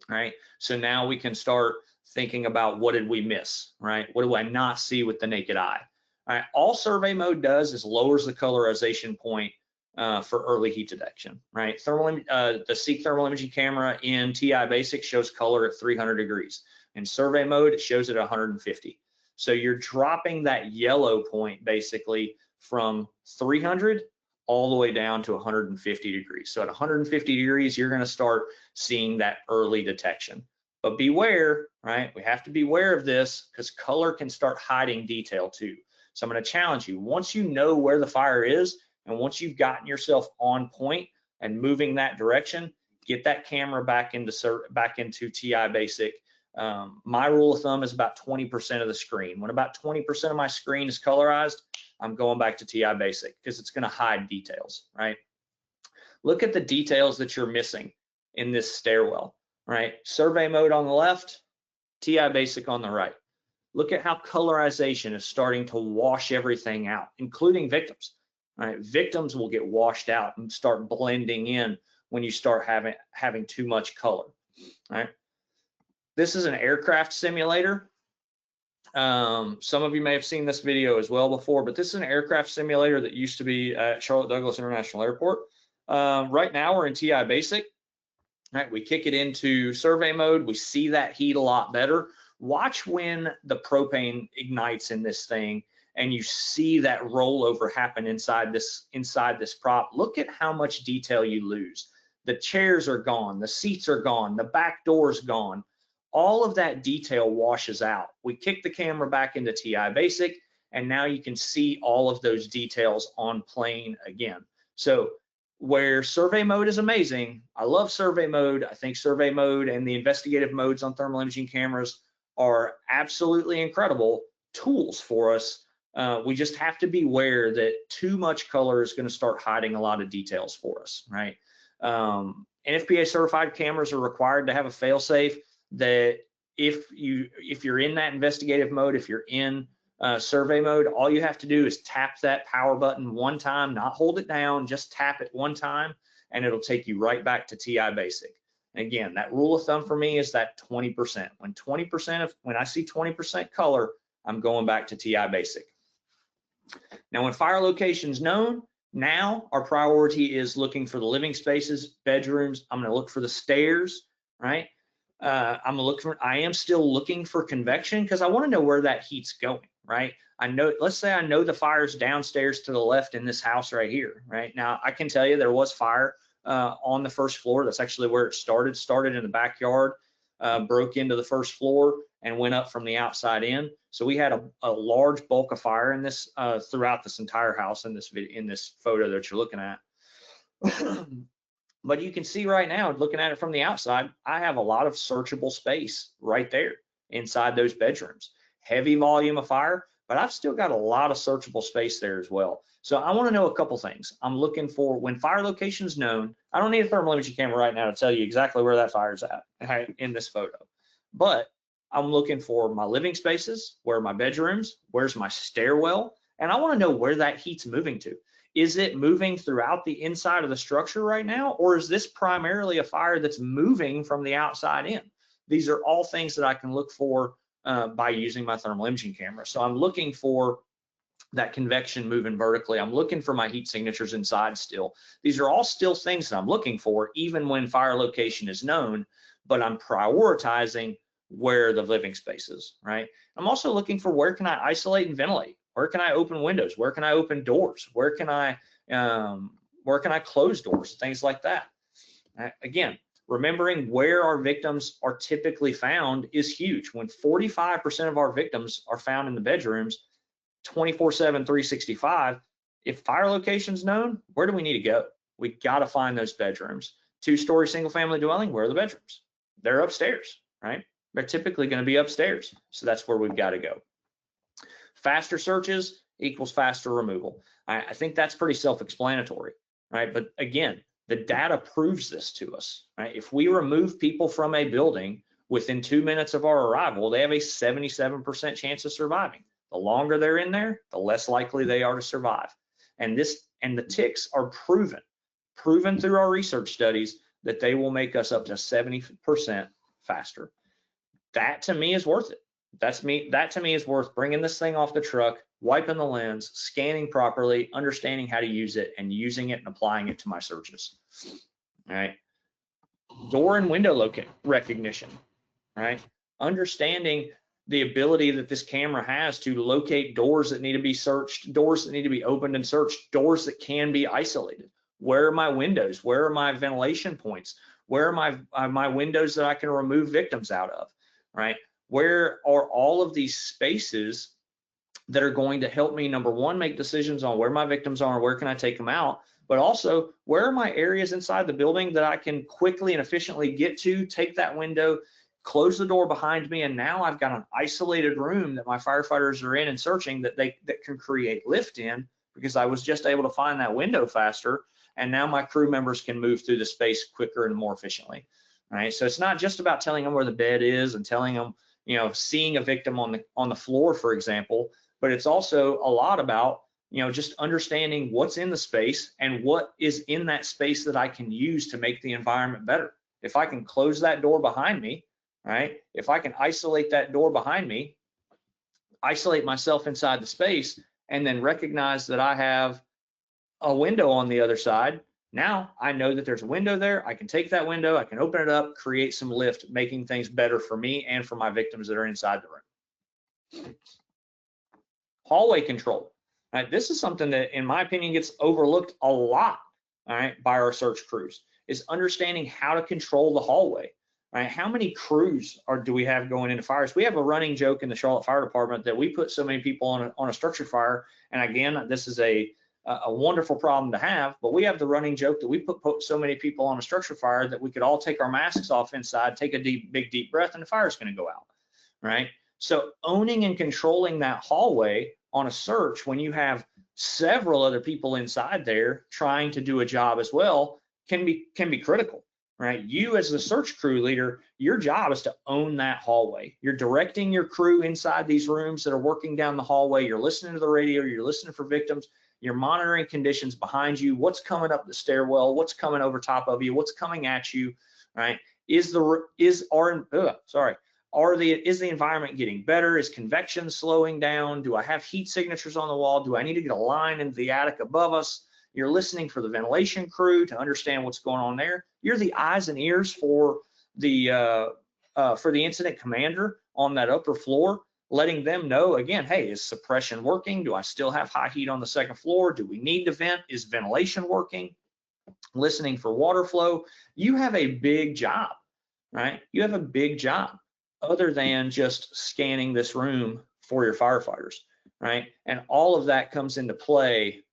right? So now we can start thinking about what did we miss, right? What do I not see with the naked eye? All right, all survey mode does is lowers the colorization point for early heat detection, right? The Seek thermal imaging camera in TI Basic shows color at 300 degrees. In survey mode, it shows it at 150. So you're dropping that yellow point basically from 300 all the way down to 150 degrees. So at 150 degrees, you're going to start seeing that early detection. But beware, right? We have to be aware of this because color can start hiding detail too. So I'm going to challenge you. Once you know where the fire is, and once you've gotten yourself on point and moving that direction, get that camera back into TI Basic. My rule of thumb is about 20% of the screen. When about 20% of my screen is colorized, I'm going back to TI Basic because it's going to hide details, right? Look at the details that you're missing in this stairwell, right? Survey mode on the left, TI Basic on the right. Look at how colorization is starting to wash everything out, including victims, right? Victims will get washed out and start blending in when you start having too much color, right? This is an aircraft simulator. Some of you may have seen this video as well before, but this is an aircraft simulator that used to be at Charlotte Douglas International Airport. Right now we're in TI Basic. Right, we kick it into survey mode. We see that heat a lot better. Watch when the propane ignites in this thing and you see that rollover happen inside this prop. Look at how much detail you lose. The chairs are gone, the seats are gone, the back door's gone. All of that detail washes out. We kick the camera back into TI Basic, and now you can see all of those details on plane again. So where survey mode is amazing, I love survey mode. I think survey mode and the investigative modes on thermal imaging cameras are absolutely incredible tools for us. We just have to be aware that too much color is going to start hiding a lot of details for us, right? NFPA certified cameras are required to have a fail-safe that if you're in that investigative mode, if you're in survey mode, all you have to do is tap that power button one time, not hold it down, just tap it one time, and it'll take you right back to TI Basic. And again, that rule of thumb for me is that 20%. When I see 20% color, I'm going back to TI Basic. Now, when fire location's known, now our priority is looking for the living spaces, bedrooms. I'm going to look for the stairs, right? I am still looking for convection because I want to know where that heat's going, right? Let's say I know the fire's downstairs to the left in this house right here, right? Now, I can tell you there was fire on the first floor. That's actually where it started in the backyard, broke into the first floor and went up from the outside in. So we had a large bulk of fire in this throughout this entire house in this photo that you're looking at. But you can see right now, looking at it from the outside, I have a lot of searchable space right there inside those bedrooms. Heavy volume of fire, but I've still got a lot of searchable space there as well. So I want to know a couple things. I'm looking for when fire location is known. I don't need a thermal imaging camera right now to tell you exactly where that fire's at in this photo. But I'm looking for my living spaces, where are my bedrooms, where's my stairwell, and I want to know where that heat's moving to. Is it moving throughout the inside of the structure right now, or is this primarily a fire that's moving from the outside in? These are all things that I can look for by using my thermal imaging camera. So I'm looking for that convection moving vertically. I'm looking for my heat signatures inside still. These are all still things that I'm looking for, even when fire location is known, but I'm prioritizing where the living space is, right? I'm also looking for where can I isolate and ventilate? Where can I open windows? Where can I open doors? Where can I close doors? Things like that. Again, remembering where our victims are typically found is huge. When 45% of our victims are found in the bedrooms, 24/7, 365, if fire location's known, where do we need to go? We got to find those bedrooms. 2-story single family dwelling, where are the bedrooms? They're upstairs, right? They're typically going to be upstairs. So that's where we've got to go. Faster searches equals faster removal. I think that's pretty self-explanatory, right? But again, the data proves this to us, right? If we remove people from a building within 2 minutes of our arrival, they have a 77% chance of surviving. The longer they're in there, the less likely they are to survive. And the tics are proven through our research studies that they will make us up to 70% faster. That to me is worth it. That to me is worth bringing this thing off the truck, wiping the lens, scanning properly, understanding how to use it, and using it and applying it to my searches. All right. Door and window recognition, right? Understanding the ability that this camera has to locate doors that need to be searched, doors that need to be opened and searched, doors that can be isolated. Where are my windows? Where are my ventilation points? Where are my windows that I can remove victims out of, right? Where are all of these spaces that are going to help me, number one, make decisions on where my victims are and where can I take them out, but also where are my areas inside the building that I can quickly and efficiently get to, take that window, close the door behind me, and now I've got an isolated room that my firefighters are in and searching that can create lift in because I was just able to find that window faster, and now my crew members can move through the space quicker and more efficiently. All right, so it's not just about telling them where the bed is and telling them, seeing a victim on the floor, for example, but it's also a lot about, just understanding what's in the space and what is in that space that I can use to make the environment better. If I can close that door behind me, right? If I can isolate that door behind me, isolate myself inside the space, and then recognize that I have a window on the other side, now I know that there's a window there. I can take that window, I can open it up, create some lift, making things better for me and for my victims that are inside the room. Hallway control. All right, this is something that, in my opinion, gets overlooked a lot, all right, by our search crews, is understanding how to control the hallway. All right, how many crews do we have going into fires? We have a running joke in the Charlotte Fire Department that we put so many people on a structure fire, and again, this is a wonderful problem to have, but we have the running joke that we put so many people on a structure fire that we could all take our masks off inside, take a big deep breath, and the fire's going to go out, right? So owning and controlling that hallway on a search when you have several other people inside there trying to do a job as well can be critical, right? You as the search crew leader, your job is to own that hallway. You're directing your crew inside these rooms that are working down the hallway. You're listening to the radio, you're listening for victims, you're monitoring conditions behind you, what's coming up the stairwell, what's coming over top of you, what's coming at you, right? Is the environment getting better? Is convection slowing down? Do I have heat signatures on the wall? Do I need to get a line into the attic above us? You're listening for the ventilation crew to understand what's going on there. You're the eyes and ears for the incident commander on that upper floor, letting them know, again, hey, is suppression working? Do I still have high heat on the second floor? Do we need to vent? Is ventilation working? Listening for water flow. You have a big job, right? You have a big job other than just scanning this room for your firefighters, right? And all of that comes into play.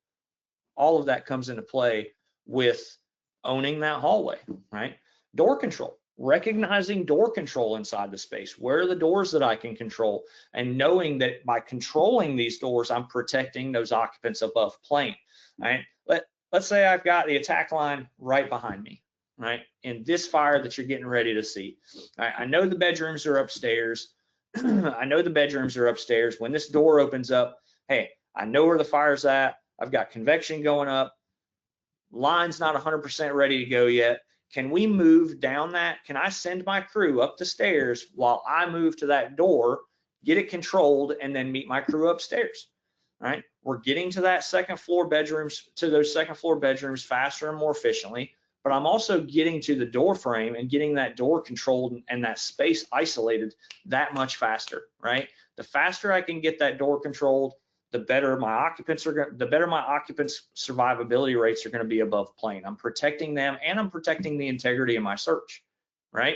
All of that comes into play with owning that hallway, right? Door control. Recognizing door control inside the space. Where are the doors that I can control? And knowing that by controlling these doors, I'm protecting those occupants above plane, right? Let's say I've got the attack line right behind me, right? In this fire that you're getting ready to see. I know the bedrooms are upstairs. I know the bedrooms are upstairs. When this door opens up, hey, I know where the fire's at. I've got convection going up. Line's not 100% ready to go yet. Can we move down that? Can I send my crew up the stairs while I move to that door, get it controlled, and then meet my crew upstairs? Right? we're getting to that second floor bedrooms, to those second floor bedrooms faster and more efficiently, but I'm also getting to the door frame and getting that door controlled and that space isolated that much faster, right? The faster I can get that door controlled, the better my occupants survivability rates are going to be above plane. I'm protecting them and I'm protecting the integrity of my search, right?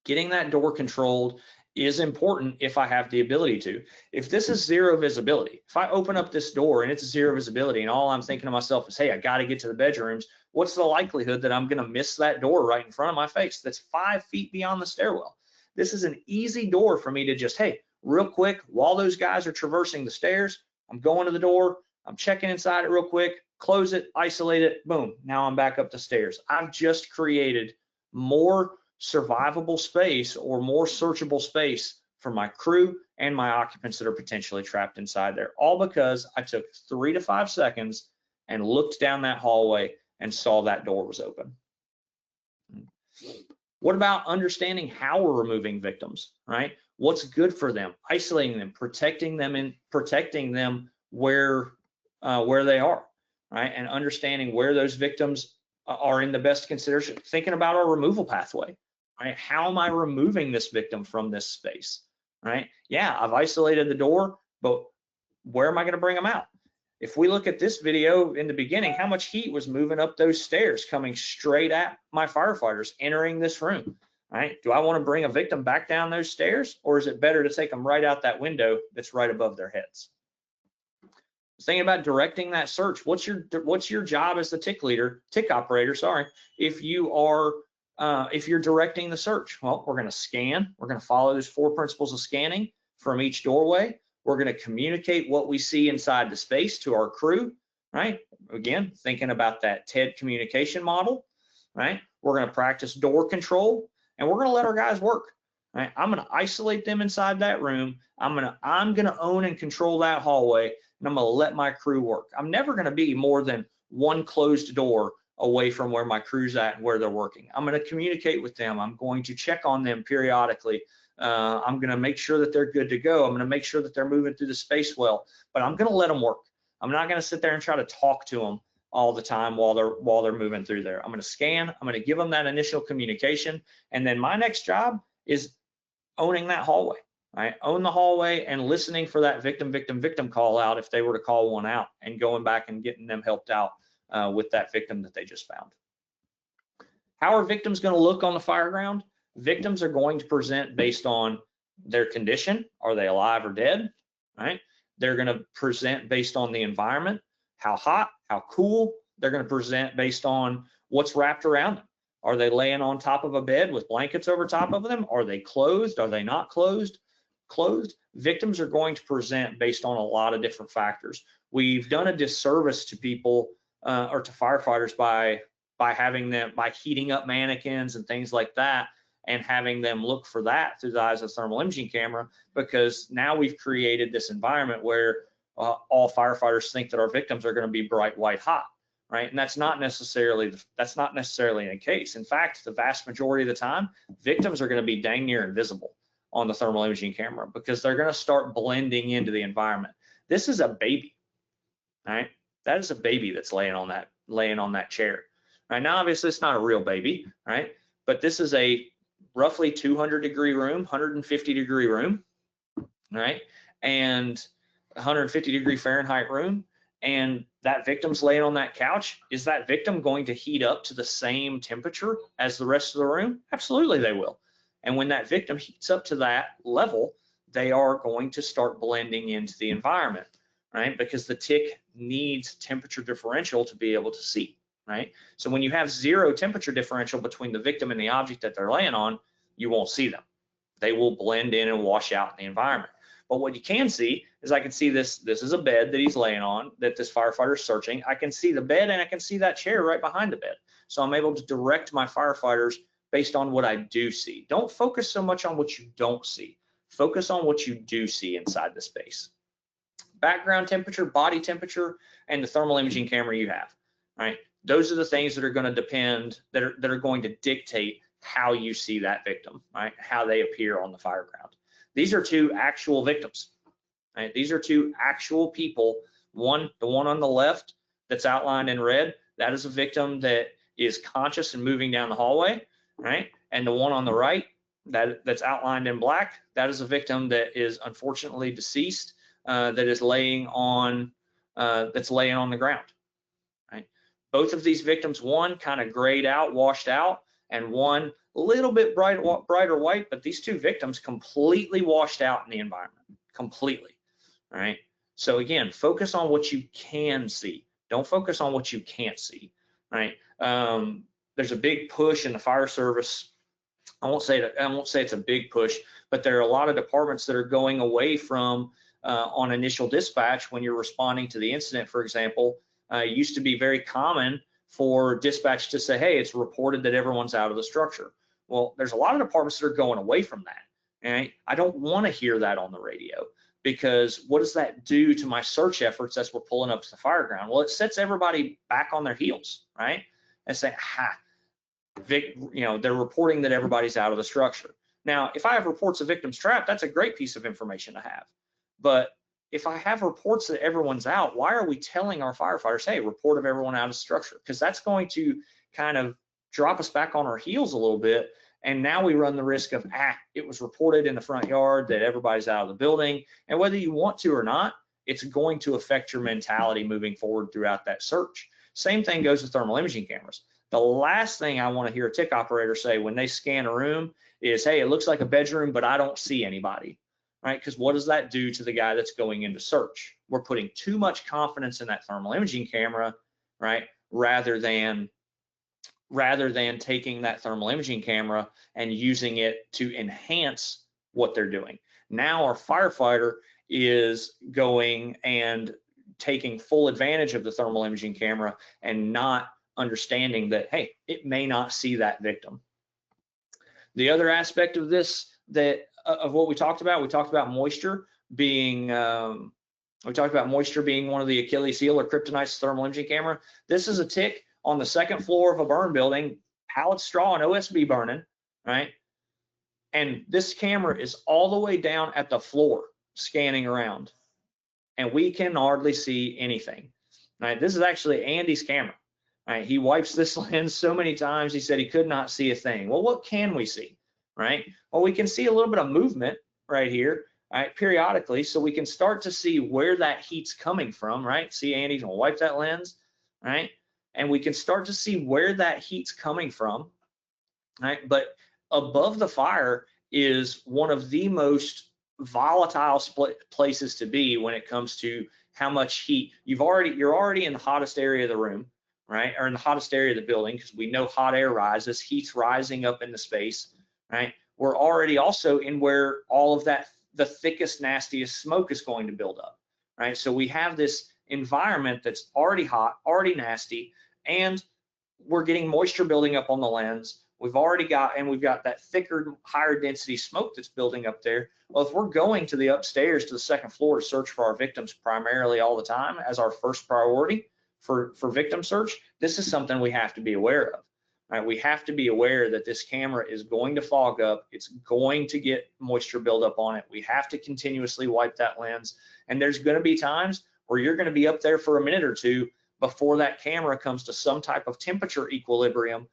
Getting that door controlled is important if I have the ability to. If this is zero visibility, if I open up this door and it's zero visibility and all I'm thinking to myself is, hey, I got to get to the bedrooms, what's the likelihood that I'm going to miss that door right in front of my face that's 5 feet beyond the stairwell? This is an easy door for me to just, hey, real quick, while those guys are traversing the stairs, I'm going to the door, I'm checking inside it real quick, close it, isolate it, boom, now I'm back up the stairs. I've just created more survivable space or more searchable space for my crew and my occupants that are potentially trapped inside there, all because I took 3 to 5 seconds and looked down that hallway and saw that door was open. What about understanding how we're removing victims, right? What's good for them, isolating them, protecting them where they are, right? And understanding where those victims are in the best consideration, thinking about our removal pathway, right? How am I removing this victim from this space, right? Yeah, I've isolated the door, but where am I going to bring them out? If we look at this video in the beginning, how much heat was moving up those stairs coming straight at my firefighters entering this room, right? Do I want to bring a victim back down those stairs, or is it better to take them right out that window that's right above their heads? Thinking about directing that search. What's your job as the TIC operator, sorry, if you're directing the search? Well, we're going to scan. We're going to follow those 4 principles of scanning from each doorway. We're going to communicate what we see inside the space to our crew, right? Again, thinking about that TED communication model, right? We're going to practice door control, and we're going to let our guys work, right? I'm going to isolate them inside that room. I'm going to own and control that hallway, and I'm going to let my crew work. I'm never going to be more than one closed door away from where my crew's at and where they're working. I'm going to communicate with them. I'm going to check on them periodically. I'm going to make sure that they're good to go. I'm going to make sure that they're moving through the space well, but I'm going to let them work. I'm not going to sit there and try to talk to them all the time while they're moving through there. I'm going to scan. I'm going to give them that initial communication, and then my next job is owning that hallway. Right? Own the hallway and listening for that victim call out if they were to call one out, and going back and getting them helped out with that victim that they just found. How are victims going to look on the fire ground? Victims are going to present based on their condition. Are they alive or dead? Right? They're going to present based on the environment, how hot, how cool. They're going to present based on what's wrapped around them. Are they laying on top of a bed with blankets over top of them? Are they clothed? Are they not clothed? Victims are going to present based on a lot of different factors. We've done a disservice to people or to firefighters by heating up mannequins and things like that, and having them look for that through the eyes of the thermal imaging camera, because now we've created this environment where all firefighters think that our victims are going to be bright white hot, right? And that's not necessarily the case. In fact, the vast majority of the time, victims are going to be dang near invisible on the thermal imaging camera, because they're going to start blending into the environment. This is a baby, right? That is a baby that's laying on that chair. Right now, obviously, it's not a real baby, right? But this is a roughly 200-degree room, 150-degree room, right? And 150-degree Fahrenheit room. And that victim's laying on that couch. Is that victim going to heat up to the same temperature as the rest of the room? Absolutely, they will. And when that victim heats up to that level, they are going to start blending into the environment, right? Because the TIC needs temperature differential to be able to see, right? So when you have zero temperature differential between the victim and the object that they're laying on, you won't see them. They will blend in and wash out in the environment. But what you can see is, I can see this is a bed that he's laying on, that this firefighter is searching. I can see the bed, and I can see that chair right behind the bed. So I'm able to direct my firefighters based on what I do see. Don't focus so much on what you don't see. Focus on what you do see inside the space. Background temperature, body temperature, and the thermal imaging camera you have, right? Those are the things that are going to depend, that are going to dictate how you see that victim, right? How they appear on the fire ground. These are two actual victims, right? These are two actual people The one on the left that's outlined in red, that is a victim that is conscious and moving down the hallway, right? And the one on the right that's outlined in black, that is a victim that is unfortunately deceased, that is laying on the ground, right? Both of these victims, one kind of grayed out, washed out, and one a little bit brighter white, but these two victims completely washed out in the environment, completely, all right? So again, focus on what you can see. Don't focus on what you can't see, right? There's a big push in the fire service. I won't say it's a big push, but there are a lot of departments that are going away from on initial dispatch when you're responding to the incident, for example. It used to be very common for dispatch to say, hey, it's reported that everyone's out of the structure. Well, there's a lot of departments that are going away from that. Right? I don't want to hear that on the radio, because what does that do to my search efforts as we're pulling up to the fire ground? Well, it sets everybody back on their heels, right? And say, they're reporting that everybody's out of the structure. Now, if I have reports of victims trapped, that's a great piece of information to have. But if I have reports that everyone's out, why are we telling our firefighters, hey, report of everyone out of structure? Because that's going to kind of drop us back on our heels a little bit. And now we run the risk of, it was reported in the front yard that everybody's out of the building. And whether you want to or not, it's going to affect your mentality moving forward throughout that search. Same thing goes with thermal imaging cameras. The last thing I want to hear a TIC operator say when they scan a room is, hey, it looks like a bedroom, but I don't see anybody, right? Because what does that do to the guy that's going into search? We're putting too much confidence in that thermal imaging camera, right? Rather than taking that thermal imaging camera and using it to enhance what they're doing. Now our firefighter is going and taking full advantage of the thermal imaging camera and not understanding that, hey, it may not see that victim. The other aspect of this of what we talked about moisture being one of the Achilles heel or kryptonite's thermal imaging camera. This is a TIC on the second floor of a burn building, pallet straw and OSB burning, right? And this camera is all the way down at the floor scanning around, and we can hardly see anything, right? This is actually Andy's camera, right? He wipes this lens so many times, he said he could not see a thing. Well, what can we see, right? Well, we can see a little bit of movement right here, right, periodically, so we can start to see where that heat's coming from, right? See, Andy's gonna wipe that lens, right? And we can start to see where that heat's coming from, right? But above the fire is one of the most volatile places to be when it comes to how much heat. You're already in the hottest area of the room, right? Or in the hottest area of the building, because we know hot air rises, heat's rising up into space, right? We're already also in where all of that, the thickest, nastiest smoke is going to build up, right? So we have this environment that's already hot, already nasty, and we're getting moisture building up on the lens. We've got that thicker, higher density smoke that's building up there. Well, if we're going to the upstairs to the second floor to search for our victims primarily all the time as our first priority for victim search, this is something we have to be aware of. Right? We have to be aware that this camera is going to fog up. It's going to get moisture buildup on it. We have to continuously wipe that lens. And there's going to be times where you're going to be up there for a minute or two before that camera comes to some type of temperature equilibrium,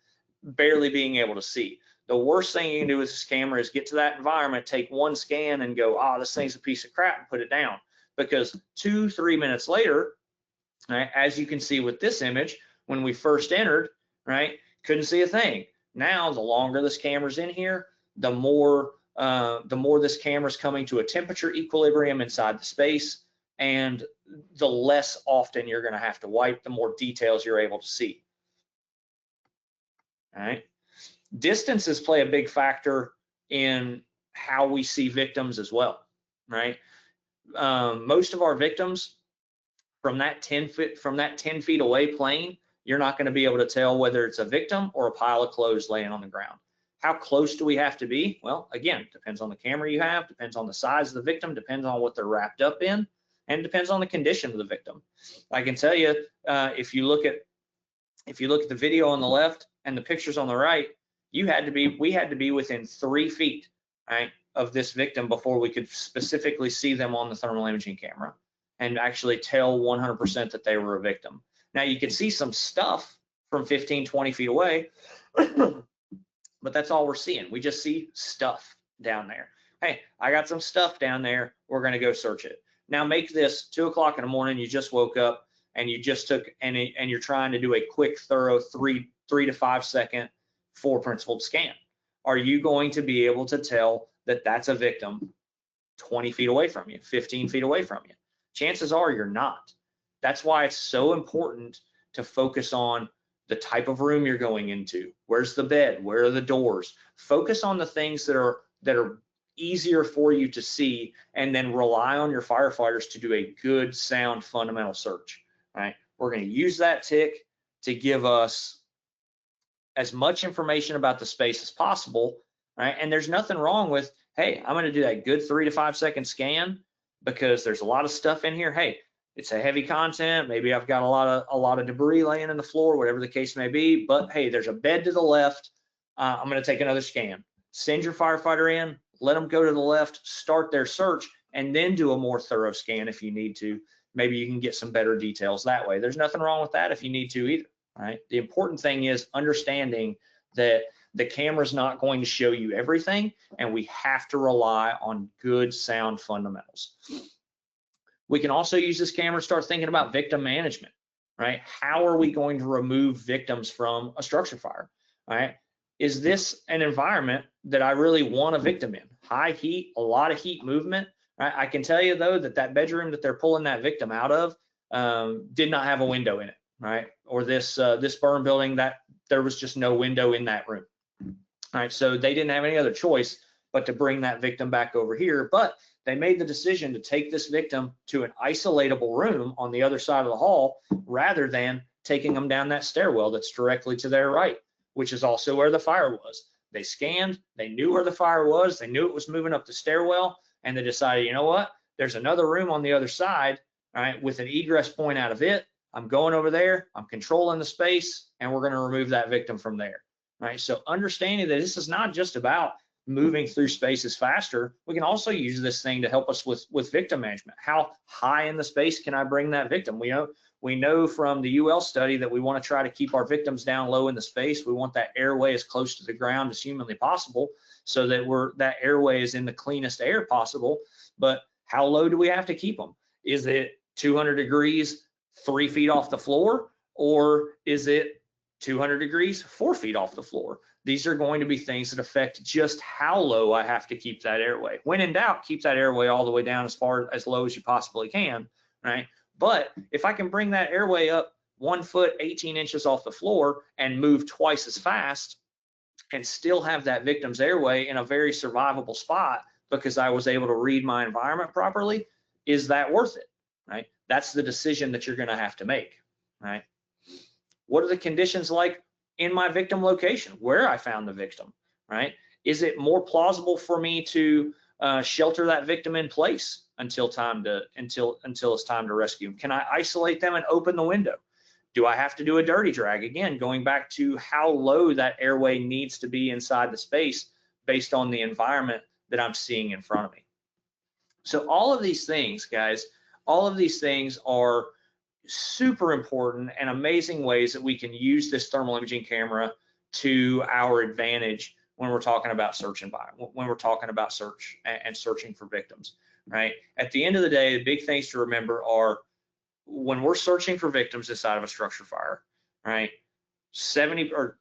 barely being able to see. The worst thing you can do with this camera is get to that environment, take one scan and go, this thing's a piece of crap, and put it down. Because 2-3 minutes later, right, as you can see with this image, when we first entered, right, couldn't see a thing. Now, the longer this camera's in here, the more this camera's coming to a temperature equilibrium inside the space, and the less often you're going to have to wipe, the more details you're able to see. All right. Distances play a big factor in how we see victims as well, right? Most of our victims from that 10 feet away plane, you're not going to be able to tell whether it's a victim or a pile of clothes laying on the ground. How close do we have to be? Well, again, depends on the camera you have, depends on the size of the victim, depends on what they're wrapped up in, and depends on the condition of the victim. I can tell you, if you look at the video on the left and the pictures on the right, we had to be within 3 feet, right, of this victim before we could specifically see them on the thermal imaging camera. and actually tell 100% that they were a victim. Now you can see some stuff from 15, 20 feet away, but that's all we're seeing. We just see stuff down there. Hey, I got some stuff down there. We're going to go search it. Now make this 2 o'clock in the morning. You just woke up and you just took and you're trying to do a quick, thorough 3 to 5 second 4 principled scan. Are you going to be able to tell that that's a victim 20 feet away from you, 15 feet away from you? Chances are you're not. That's why it's so important to focus on the type of room you're going into. Where's the bed? Where are the doors? Focus on the things that are easier for you to see, and then rely on your firefighters to do a good, sound, fundamental search. Right? We're going to use that TIC to give us as much information about the space as possible. Right? And there's nothing wrong with, hey, I'm going to do that good 3 to 5 second scan because there's a lot of stuff in here. Hey, it's a heavy content. Maybe I've got a lot of debris laying in the floor, whatever the case may be. But hey, there's a bed to the left. I'm going to take another scan. Send your firefighter in. Let them go to the left. Start their search, and then do a more thorough scan if you need to. Maybe you can get some better details that way. There's nothing wrong with that if you need to either. Right? The important thing is understanding that the camera's not going to show you everything, and we have to rely on good, sound fundamentals. We can also use this camera to start thinking about victim management, right? How are we going to remove victims from a structure fire, right? Is this an environment that I really want a victim in? High heat, a lot of heat movement, right? I can tell you though that bedroom that they're pulling that victim out of did not have a window in it, right? Or this burn building, that there was just no window in that room. All right, so they didn't have any other choice but to bring that victim back over here. But they made the decision to take this victim to an isolatable room on the other side of the hall rather than taking them down that stairwell that's directly to their right, which is also where the fire was. They scanned, they knew where the fire was, they knew it was moving up the stairwell, and they decided, you know what, there's another room on the other side, all right, with an egress point out of it. I'm going over there, I'm controlling the space, and we're going to remove that victim from there. Right? So understanding that this is not just about moving through spaces faster, we can also use this thing to help us with victim management. How high in the space can I bring that victim? We know from the UL study that we want to try to keep our victims down low in the space. We want that airway as close to the ground as humanly possible so that that airway is in the cleanest air possible. But how low do we have to keep them? Is it 200 degrees, 3 feet off the floor, or is it 200 degrees, 4 feet off the floor? These are going to be things that affect just how low I have to keep that airway. When in doubt, keep that airway all the way down as low as you possibly can, right? But if I can bring that airway up 1 foot, 18 inches off the floor and move twice as fast and still have that victim's airway in a very survivable spot because I was able to read my environment properly, is that worth it, right? That's the decision that you're going to have to make, right? What are the conditions like in my victim location, where I found the victim, right? Is it more plausible for me to shelter that victim in place until it's time to rescue them? Can I isolate them and open the window? Do I have to do a dirty drag? Again, going back to how low that airway needs to be inside the space based on the environment that I'm seeing in front of me. So all of these things, guys, all of these things are super important and amazing ways that we can use this thermal imaging camera to our advantage when we're talking about search environment, when we're talking about search and searching for victims, right? At the end of the day, the big things to remember are when we're searching for victims inside of a structure fire, right? 45%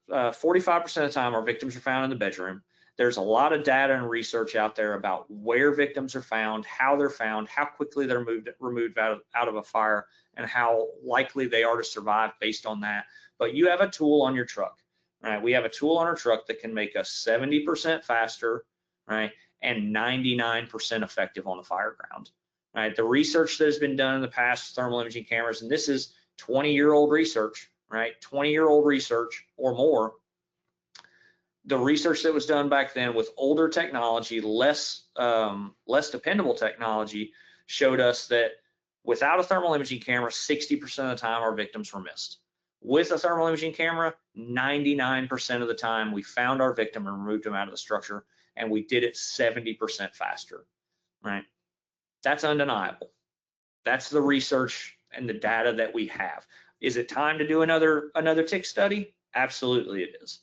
of the time our victims are found in the bedroom. There's a lot of data and research out there about where victims are found, how they're found, how quickly they're removed out of a fire, and how likely they are to survive based on that. But you have a tool on your truck, right? We have a tool on our truck that can make us 70% faster, right? And 99% effective on the fire ground, right? The research that has been done in the past, thermal imaging cameras, and this is 20-year-old research, right? 20-year-old research or more. The research that was done back then with older technology, less dependable technology, showed us that without a thermal imaging camera, 60% of the time our victims were missed. With a thermal imaging camera, 99% of the time we found our victim and removed them out of the structure, and we did it 70% faster, right? That's undeniable. That's the research and the data that we have. Is it time to do another TIC study? Absolutely it is,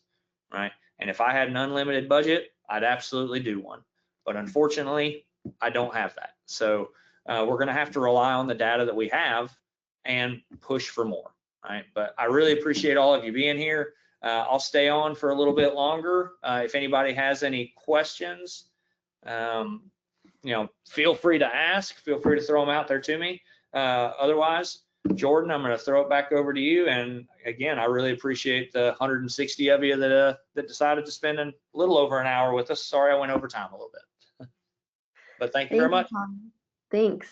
right? And if I had an unlimited budget, I'd absolutely do one. But unfortunately, I don't have that. So we're going to have to rely on the data that we have and push for more, right? But I really appreciate all of you being here. I'll stay on for a little bit longer. If anybody has any questions, feel free to ask. Feel free to throw them out there to me. Otherwise, Jordan, I'm going to throw it back over to you. And again, I really appreciate the 160 of you that decided to spend a little over an hour with us. Sorry, I went over time a little bit, but thank you very much. Thanks.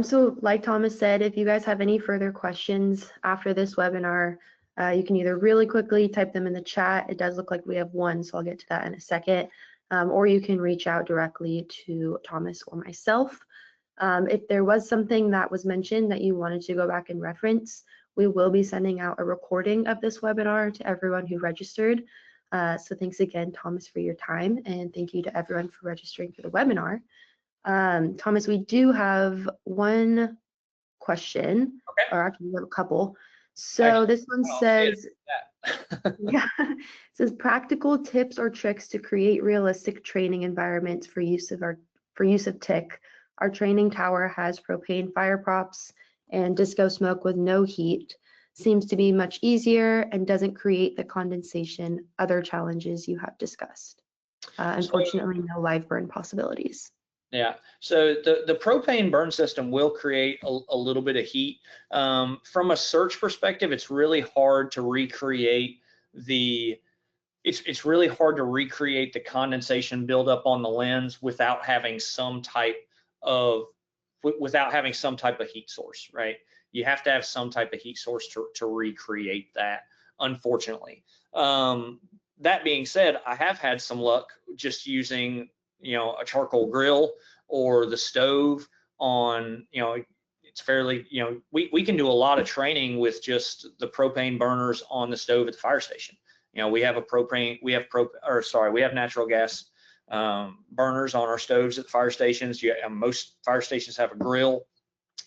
So like Thomas said, if you guys have any further questions after this webinar, you can either really quickly type them in the chat. It does look like we have one, so I'll get to that in a second. Or you can reach out directly to Thomas or myself. If there was something that was mentioned that you wanted to go back and reference, we will be sending out a recording of this webinar to everyone who registered. So thanks again, Thomas, for your time, and thank you to everyone for registering for the webinar. Thomas, we do have one question, or actually we have a couple. So this one says, yeah, it says practical tips or tricks to create realistic training environments for use of TIC. Our training tower has propane fire props and disco smoke with no heat. Seems to be much easier and doesn't create the condensation, other challenges you have discussed. Unfortunately, no live burn possibilities. Yeah, so the propane burn system will create a little bit of heat. From a search perspective, it's really hard to recreate it's really hard to recreate the condensation buildup on the lens without having some type of heat source, right? You have to have some type of heat source to recreate that, unfortunately. That being said, I have had some luck just using, a charcoal grill or the stove on, it's fairly, we can do a lot of training with just the propane burners on the stove at the fire station. We have natural gas burners on our stoves at the fire stations. Most fire stations have a grill.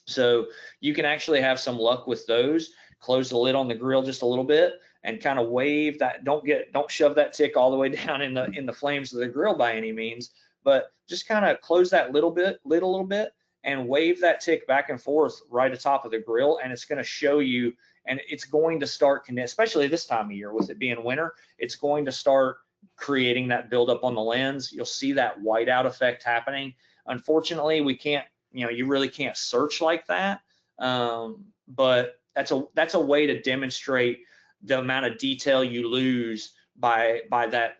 So you can actually have some luck with those. Close the lid on the grill just a little bit and kind of wave that. Don't shove that TIC all the way down in the flames of the grill by any means, but just kind of close that lid a little bit and wave that TIC back and forth right atop of the grill, and it's going to show you, and it's going to start especially this time of year with it being winter, it's going to start creating that buildup on the lens. You'll see that whiteout effect happening. Unfortunately, we can't, you really can't search like that, but that's a way to demonstrate the amount of detail you lose by that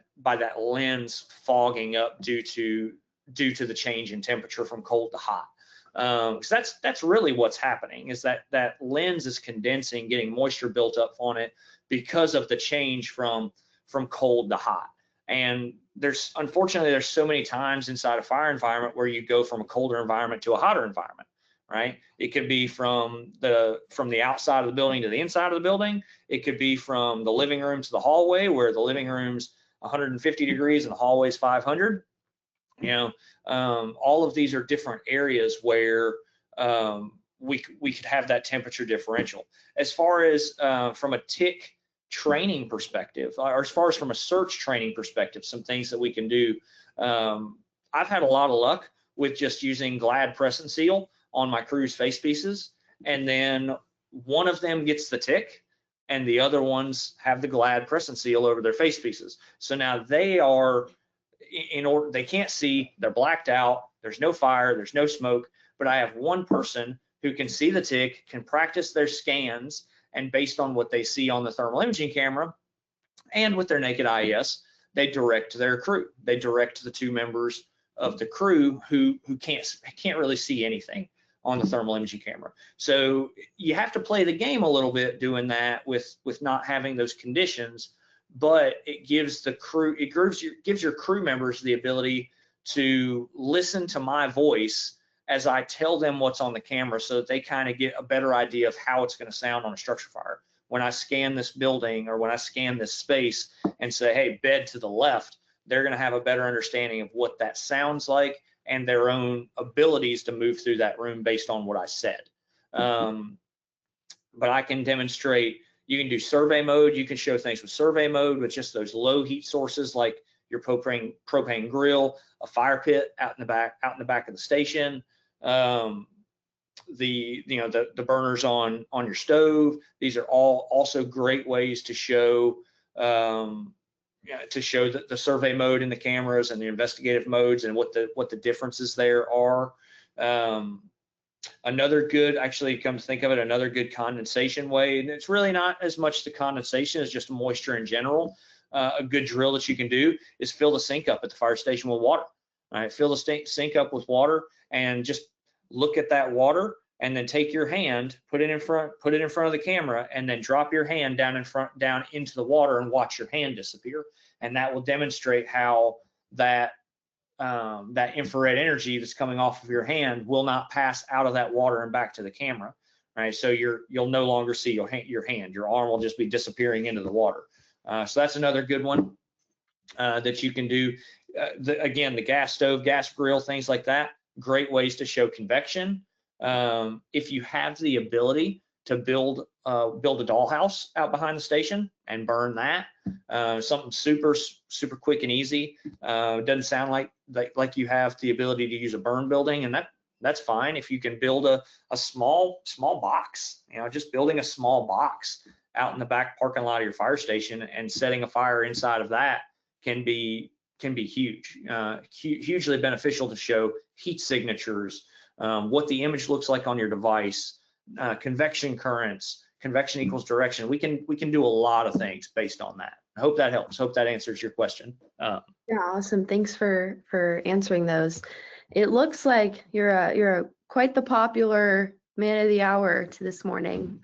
lens fogging up due to the change in temperature from cold to hot. So that's really what's happening, is that lens is condensing, getting moisture built up on it because of the change from cold to hot. And unfortunately there's so many times inside a fire environment where you go from a colder environment to a hotter environment, right? It could be from the outside of the building to the inside of the building. It could be from the living room to the hallway, where the living room's 150 degrees and the hallway's 500. All of these are different areas where we could have that temperature differential. As far as from a TIC training perspective, or as far as from a search training perspective, some things that we can do. I've had a lot of luck with just using Glad press and seal on my crew's face pieces, and then one of them gets the TIC and the other ones have the Glad press and seal over their face pieces. So now they can't see, they're blacked out, there's no fire, there's no smoke, but I have one person who can see the TIC, can practice their scans, and based on what they see on the thermal imaging camera and with their naked eye, they direct their crew. They direct the two members of the crew who can't really see anything on the thermal imaging camera. So you have to play the game a little bit doing that with not having those conditions, but it gives your crew members the ability to listen to my voice as I tell them what's on the camera, so that they kind of get a better idea of how it's going to sound on a structure fire. When I scan this building or when I scan this space and say, hey, bed to the left, they're going to have a better understanding of what that sounds like, and their own abilities to move through that room based on what I said. But I can demonstrate, you can do survey mode. You can show things with survey mode with just those low heat sources like your propane grill, a fire pit out in the back of the station, the burners on your stove. These are all also great ways to show the survey mode in the cameras and the investigative modes and what the differences there are. Another good, actually, come to think of it, another good condensation way, and it's really not as much the condensation as just moisture in general. A good drill that you can do is fill the sink up at the fire station with water. All right, fill the sink up with water and just look at that water, and then take your hand, put it in front of the camera, and then drop your hand down into the water and watch your hand disappear. And that will demonstrate how that infrared energy that's coming off of your hand will not pass out of that water and back to the camera, right? So you'll no longer see your hand. Your arm will just be disappearing into the water. So that's another good one that you can do. Again, the gas stove, gas grill, things like that, great ways to show convection. If you have the ability to build a dollhouse out behind the station and burn that, something super quick and easy. It doesn't sound like you have the ability to use a burn building, and that's fine. If you can build a small box, just building a small box out in the back parking lot of your fire station and setting a fire inside of that can be huge, hugely beneficial to show heat signatures, what the image looks like on your device, convection currents, convection equals direction. We can do a lot of things based on that. I hope that helps. Hope that answers your question. Yeah, awesome. Thanks for answering those. It looks like you're quite the popular man of the hour to this morning.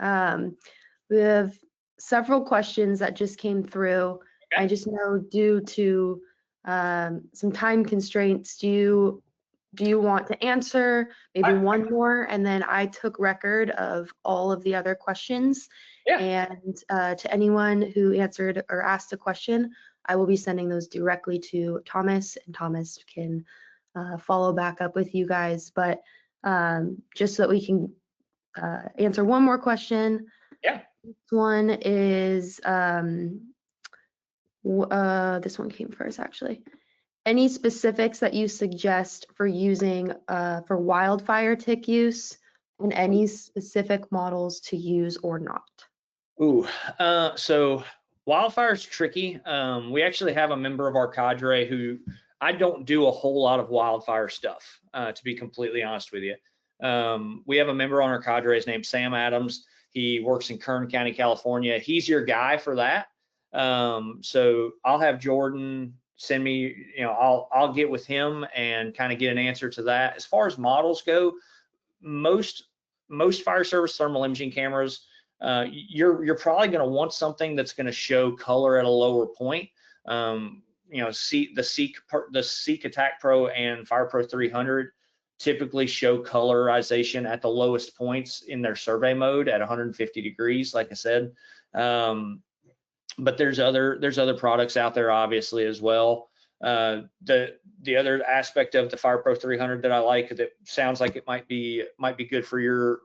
We have several questions that just came through. Okay. I just know due to some time constraints, do you want to answer maybe one more, and then I took record of all of the other questions. Yeah. And to anyone who answered or asked a question, I will be sending those directly to Thomas, and Thomas can follow back up with you guys. But just so that we can answer one more question. Yeah. This one is this one came first, actually. Any specifics that you suggest for using for wildfire TIC use, and any specific models to use or not? Ooh, so wildfire's tricky. We actually have a member of our cadre who, I don't do a whole lot of wildfire stuff, to be completely honest with you. We have a member on our cadre, his name's Sam Adams. He works in Kern County, California. He's your guy for that. So I'll have Jordan send me, I'll get with him and kind of get an answer to that. As far as models go, most fire service thermal imaging cameras, you're probably going to want something that's going to show color at a lower point. The Seek Attack Pro and Fire Pro 300 typically show colorization at the lowest points in their survey mode at 150 degrees, like I said. But there's other products out there, obviously, as well. The other aspect of the Fire Pro 300 that I like, that sounds like it might be good for your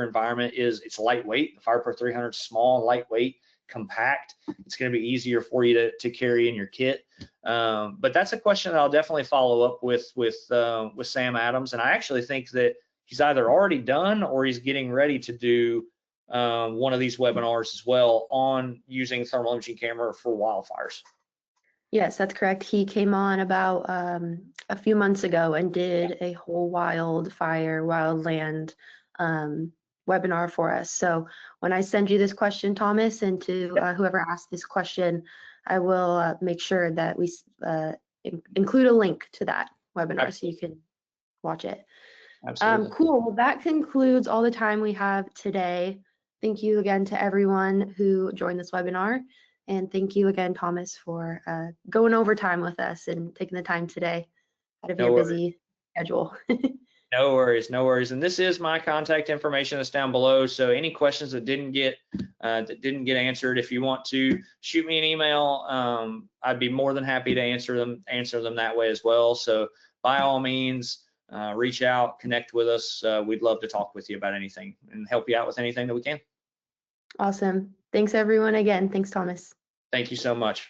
environment, is it's lightweight. The Fire Pro 300 is small, lightweight, compact. It's going to be easier for you to carry in your kit. But that's a question that I'll definitely follow up with Sam Adams, and I actually think that he's either already done or he's getting ready to do one of these webinars as well on using thermal imaging camera for wildfires. Yes, that's correct. He came on about a few months ago and did a whole wildland webinar for us. So when I send you this question, Thomas, and to whoever asked this question, I will make sure that we include a link to that webinar so you can watch it. Absolutely. Cool. Well, that concludes all the time we have today. Thank you again to everyone who joined this webinar. And thank you again, Thomas, for going over time with us and taking the time today out of your busy schedule. No worries. And this is my contact information that's down below. So any questions that didn't get answered, if you want to shoot me an email, I'd be more than happy to answer them that way as well. So by all means, reach out, connect with us. We'd love to talk with you about anything and help you out with anything that we can. Awesome. Thanks everyone again. Thanks, Thomas. Thank you so much.